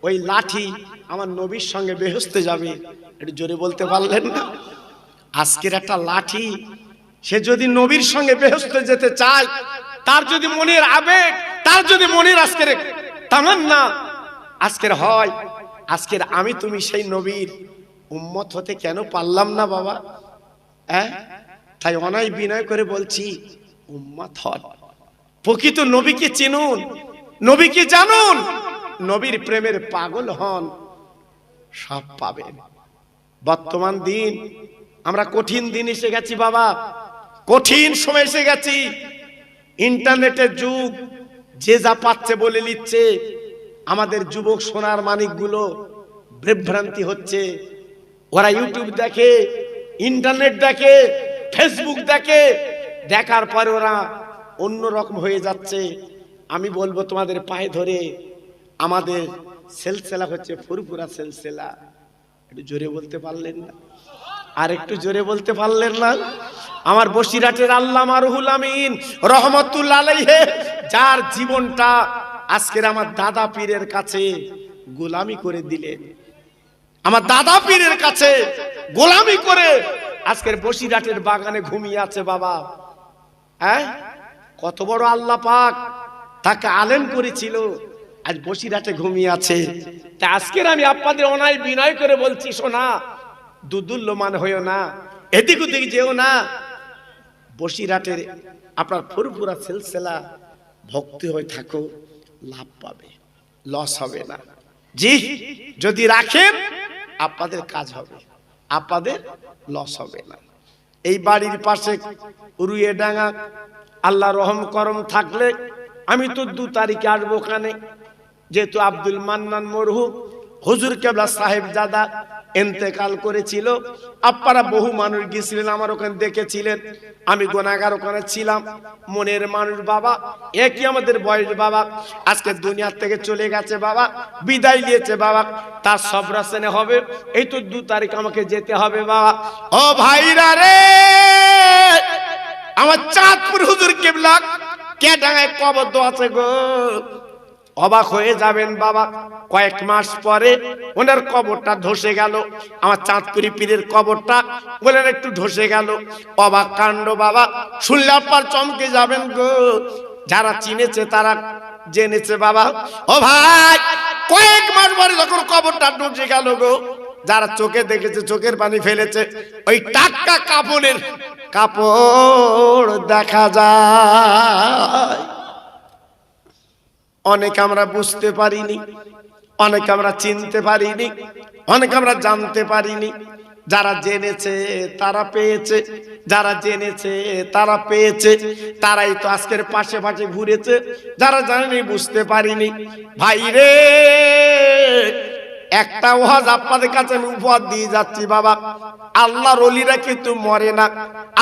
S1: ওই লাঠি আমার নবীর সঙ্গে বেহেশতে যাবে। একটু জোরে বলতে পারলেন না? আজকের একটা লাঠি, সে যদি নবীর সঙ্গে বেহেশতে যেতে চায়, তার যদি মনের আবেগ, তার যদি মনের আজকের তামান্না আজকের হয়, আজকের আমি তুমি সেই নবীর উম্মত হতে কেন পারলাম না বাবা? তাই অনাই বিনয় করে বলছি, উম্মত হন, প্রকৃত নবীকে চিনুন, নবীকে জানুন, নবীর প্রেমের পাগল হন, সব পাবেন। বর্তমান দিন আমরা কঠিন দিন এসে গেছি বাবা, কঠিন সময় এসে গেছি। ইন্টারনেটের যুগ, যে যা পাচ্ছে বলে নিচ্ছে। আমাদের যুবক সোনার মানিকগুলো বিভ্রান্তি হচ্ছে। ওরা ইউটিউব দেখে, ইন্টারনেট দেখে, ফেসবুক দেখে, দেখার পরে ওরা অন্যরকম হয়ে যাচ্ছে। আমি বলবো তোমাদের পায়ে ধরে, আমাদের সিলসিলা হচ্ছে ফুরফুরা সিলসিলা। একটু জোরে বলতে পারলেন না? আর একটু জোরে বলতে পারলেন না? আমার বসিরহাটের আল্লামা রুহুল আমিন রহমাতুল্লাহ আলাইহি, যার জীবনটা আজকের আমার দাদা পীরের কাছে গোলামি করে দিলেন, আমার দাদা পীরের কাছে গোলামি করে আজকের বসিরহাটের বাগানে ঘুমিয়ে আছে বাবা। কত বড় আল্লাহ পাক তাকে আলেম করেছিল, আজ বসিরহাটে ঘুমিয়ে আছে। তা আজকের আমি আপনাদের অনায় বিনয় করে বলছি, শোনা দুদুল্যমান হইও না, এদিক ওদিক যেও না। বসিরহাটের আপনার ফুরফুরা সিলসিলা ভক্তি হয়ে থাকো, লাভ পাবে, লস হবে না। জি যদি রাখেন আপনাদের কাজ হবে, আপনাদের লস হবে না। এই বাড়ির পাশে উরুয়ে ডাঙ্গা, আল্লাহ রহম করম থাকলে আমি তো 2 তারিখে আসবো ওখানে। যেহেতু আব্দুল মান্নান মরহুম হুজুর কেবলা সাহেব জাদা ইন্তেকাল করেছিল, আপনারা বহু মানুষ গিয়েছিলেন, আমার ওখানে দেখেছিলেন। আমি গুনাহগার ওখানে ছিলাম, মনের মানুষ বাবা, একই আমাদের বয়স বাবা, আজকে দুনিয়ার থেকে চলে গেছে বাবা, বিদায় নিয়েছে বাবা। তার সবরাসনে হবে, এই তো 2 তারিখ আমাকে যেতে হবে বাবা। ও ভাইরা রে, আমার চাঁদপুর হুজুর কেবলা কে ডাঙায় কবর দেওয়া আছে গো, অবাক হয়ে যাবেন বাবা। কয়েক মাস পরে ওনার কবরটা ধসে গেল, আমার চাঁদপুরি পীরের কবরটা বলেন একটু ধসে গেল। অবাক কাণ্ড বাবা, শুনলে আপনার চমকে যাবেন গো। যারা চিনেছে তারা জেনেছে বাবা। ও ভাই, কয়েক মাস পরে যখন কবরটা ধসে গেল গো, যারা চোখে দেখেছে চোখের পানি ফেলেছে। ওই টাটকা কাপড়ের কাপড় দেখা যায়। অনেক আমরা বুঝতে পারিনি, অনেক আমরা চিনতে পারিনি, অনেক আমরা জানতে পারিনি। যারা জেনেছে তারা পেয়েছে, যারা জেনেছে তারা পেয়েছে, তারাই তো আজকের পাশে পাশে ঘুরেছে। যারা জানেনি, বুঝতে পারিনি। ভাই রে, একটা ওয়াজ আপনাদের কাছে আমি উপহার দিয়ে যাচ্ছি বাবা। আল্লাহর ওলিরা কিন্তু মরে না,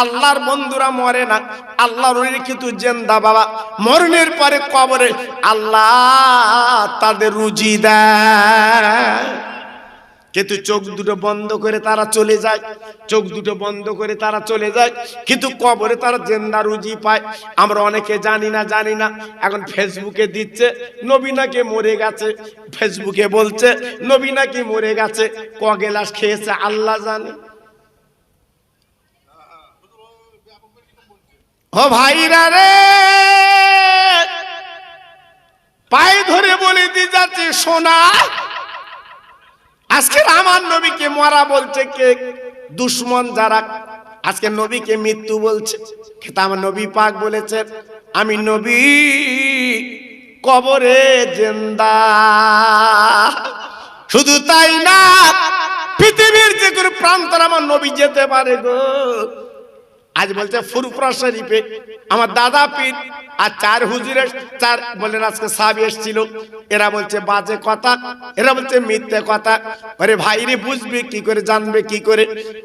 S1: আল্লাহর বন্ধুরা মরে না, আল্লাহর ওলিরা কিন্তু জিন্দা বাবা। মরণের পরে কবরে আল্লাহ তাদের রুজি দেয়, কিন্তু চোখ দুটো বন্ধ করে তারা চলে যায়, চোখ দুটো বন্ধ করে তারা চলে যায়, কিন্তু কবরে তারা জিন্দা রুজি পায়। আমরা অনেকে জানি না। এখন ফেসবুকে দিচ্ছে নবী নাকি মরে গেছে, ফেসবুকে বলছে নবী নাকি মরে গেছে, ক গেলাস খেয়েছে আল্লাহ জানে। ও ভাইরা রে, পায়ে ধরে বলে দিয়ে যাচ্ছে, সোনা আজকে আমার নবীকে মরা বলছে কে? দুশ্মন যারা আজকে নবীকে মৃত্যু বলছে। কিন্তু আমার নবী পাক বলেছেন, আমি নবী কবরে জিন্দা। শুধু তাই না, পৃথিবীর যে কোনো প্রান্তরে আমার নবী যেতে পারে গো। আজ বলছে ফুরফুরা শরীফে আমার দাদা পীর আর 4 হুজুরের 4 বলেন আজকে সাহাবী এসেছিল, এরা বলছে বাজে কথা, এরা বলছে মিথ্যে কথা। আরে ভাই রে, বুঝবে কি করে, জানবে কি করে?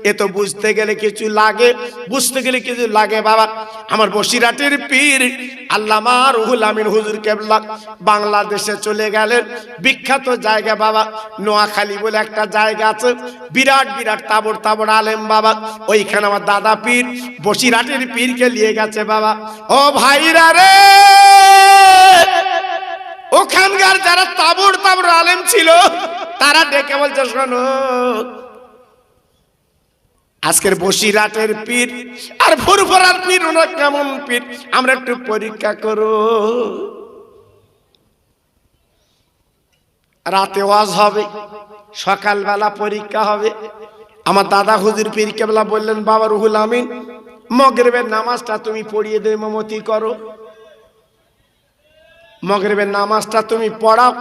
S1: এ তো বুঝতে গেলে কিছু লাগে, বুঝতে গেলে কিছু লাগে বাবা। আমার বসিরহাটের পীর আল্লামা রুহুল আমিন হুজুর কেবলা বাংলাদেশে চলে গেলেন। বিখ্যাত জায়গা বাবা, নোয়াখালী বলে একটা জায়গা আছে, বিরাট বিরাট তাবড় তাবড় আলেম বাবা। ওইখানে আমার দাদা পীর বসিরহাটের পীরকে নিয়ে গেছে বাবা। ও ভাইরা রে, ওখানকার যারা তাবড় তাবড় আলেম ছিল তারা ডেকে বলছে, শোনো আজকের বসিরহাটের পীর আর ফুরফুরার পীর ওরা কেমন পীর, আমরা একটু পরীক্ষা করো। রাতে ওয়াজ হবে, সকালবেলা পরীক্ষা হবে। আমার দাদা হুজুর পীর কেবলা বললেন, বাবা রুহুল আমিন মাগরিবের নামাজটা তুমি পড়িয়ে দে, ইমামতি করো। মাগরিবের নামাজটা তুমি পড়াও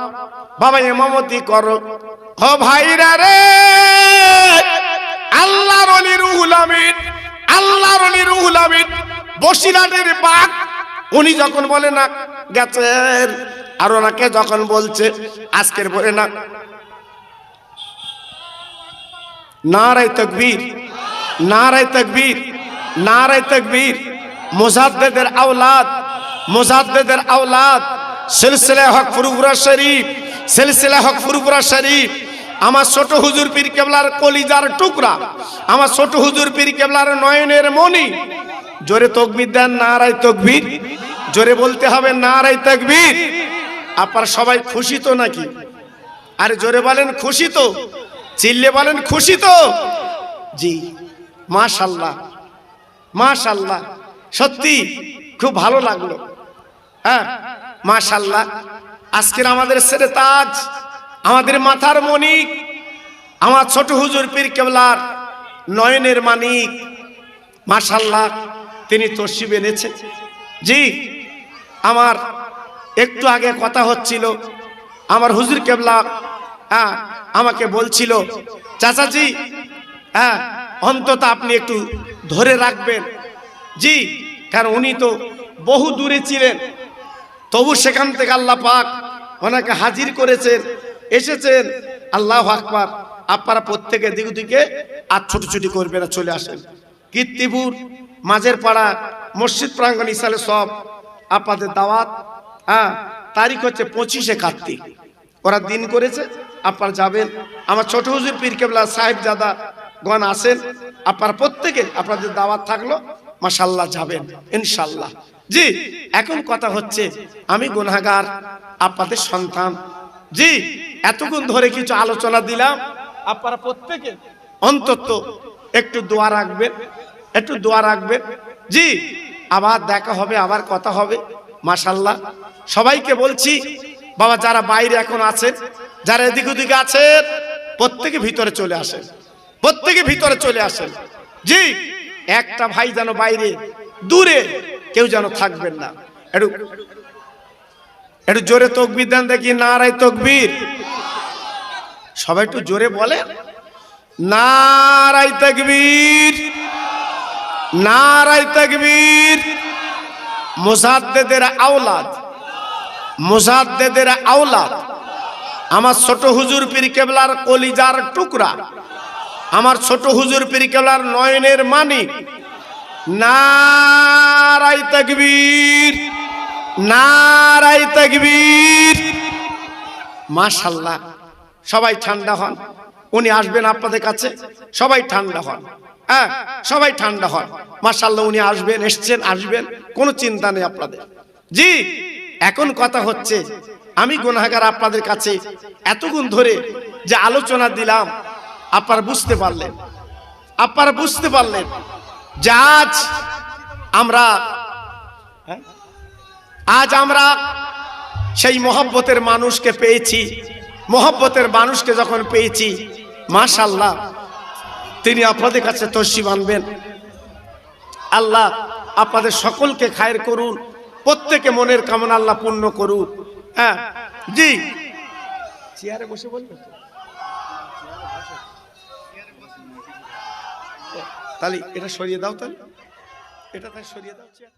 S1: বাবা, ইমামতি করো। ও ভাইরা রে, আল্লাহর ওলি রুহুল আমিন, আল্লাহর ওলি রুহুল আমিন বসিরহাটের বাগ, উনি যখন বলে না গেছেন, আর ওনাকে যখন বলছে আজকের বলে না নারায়ে তাকবীর, নারায়ে তাকবীর, নারায়ে তাকবীর, মুজাদ্দিদের আওলাদ, মুজাদ্দিদের আওলাদ, সিলসিলা হক ফুরফুরা শরীফ, সিলসিলা হক ফুরফুরা শরীফ, আমার ছোট হুজুর পীর কেবলার কলিজার টুকরা, আমার ছোট হুজুর পীর কেবলার নয়নের মণি। জোরে তাকবীর দেন, নারায়ে তাকবীর, জোরে বলতে হবে নারায়ে তাকবীর। আপনারা সবাই খুশি তো নাকি? আরে জোরে বলেন খুশি তো, চিল্লে বলেন খুশি তো। জি মাশাআল্লাহ, মাশাআল্লাহ, সত্যি খুব ভালো লাগলো। হ্যাঁ মাশাআল্লাহ, আজকের আমাদের সেরে তাজ, আমাদের মাথার মণিক, আমার ছোট হুজুর পীর কেবলার নয়নের মানিক, মাশাআল্লাহ তিনি তশরিফ এনেছে। জি আমার একটু আগে কথা হচ্ছিল, আমার হুজুর কেবলা আমাকে বলছিল, চাচাজি অন্তত আপনি একটু ধরে রাখবেন। জি কারণ উনি তো বহু দূরে ছিলেন, তবু সেখান থেকে আল্লাহ পাক ওনাকে হাজির করেছেন, এসেছেন। আল্লাহু আকবার। আপনারা প্রত্যেকে দিক দিকে আর ছুটি করবে না, চলে আসেন। কীর্তিপুর মাঝের পাড়া মসজিদ প্রাঙ্গণ ইসালে সব আপনাদের দাওয়াত। তারিখ হচ্ছে 25শে কার্তিক, ওরা দিন করেছে, আপনারা যাবেন। আমার ছোট হুজুর পীর কেবলা সাহেবজাদা গণ আসেন, আপনারা প্রত্যেকে আপনাদের দাওয়াত থাকলো, মাশাআল্লাহ যাবেন ইনশাআল্লাহ। জি এখন কথা হচ্ছে, আমি গুনাহগার, আপনাদের সন্তান। জি এতক্ষণ ধরে কিছু আলোচনা দিলাম, আপনারা প্রত্যেকে অন্তত একটু দোয়া রাখবেন, একটু দোয়া রাখবেন। জি আবার দেখা হবে, আবার কথা হবে। মাশাআল্লাহ সবাইকে বলছি বাবা, যারা বাইরে এখন আছেন, যারা এদিক ওদিক আছেন, প্রত্যেকে ভিতরে চলে আসেন, প্রত্যেকে ভিতরে চলে আসেন। জি একটা ভাই যেন বাইরে দূরে কেউ যেন থাকবেন না। একটু একটু জোরে তাকবীর দেন দেখি, নারায়ে তাকবীর। সবাই একটু জোরে বলে নারায়ে তাকবীর, নারায়ে তাকবীর। মুজাদ্দিদের আওলাদ, মুজাদ্দিদের আওলাদ, আমার ছোট হুজুর পীর কেবলার কলিজার টুকরা, আমার ছোট হুজুর পীর কেবলার নয়নের মানিক। নারায়ে তাকবীর, নারায়ে তাকবীর। মাশাআল্লাহ সবাই ঠান্ডা হন, উনি আসবেন আপনাদের কাছে, সবাই ঠান্ডা হন। হ্যাঁ সবাই ঠান্ডা হন, মাশাআল্লাহ উনি আসবেন, এসছেন, আসবেন, কোনো চিন্তা নেই আপনাদের। জি এখন কথা হচ্ছে, আমি গুনাহগার, আপনাদের কাছে এতক্ষণ ধরে যে আলোচনা দিলাম, আপনারা বুঝতে পারলেন, আপনারা বুঝতে পারলেন যে আজ আমরা সেই মহব্বতের মানুষকে পেয়েছি। মহব্বতের মানুষকে যখন পেয়েছি, মাশাআল্লাহ তিনি আপনাদের কাছে তশরিফ আনবেন। আল্লাহ আপনাদের সকলকে খায়ের করুন, প্রত্যেকে মনের কামনা আল্লাহ পূর্ণ করুন। হ্যাঁ জি চেয়ারে বসে বলবেন, তাহলে এটা সরিয়ে দাও, তাহলে এটা সরিয়ে দাও চেয়ার।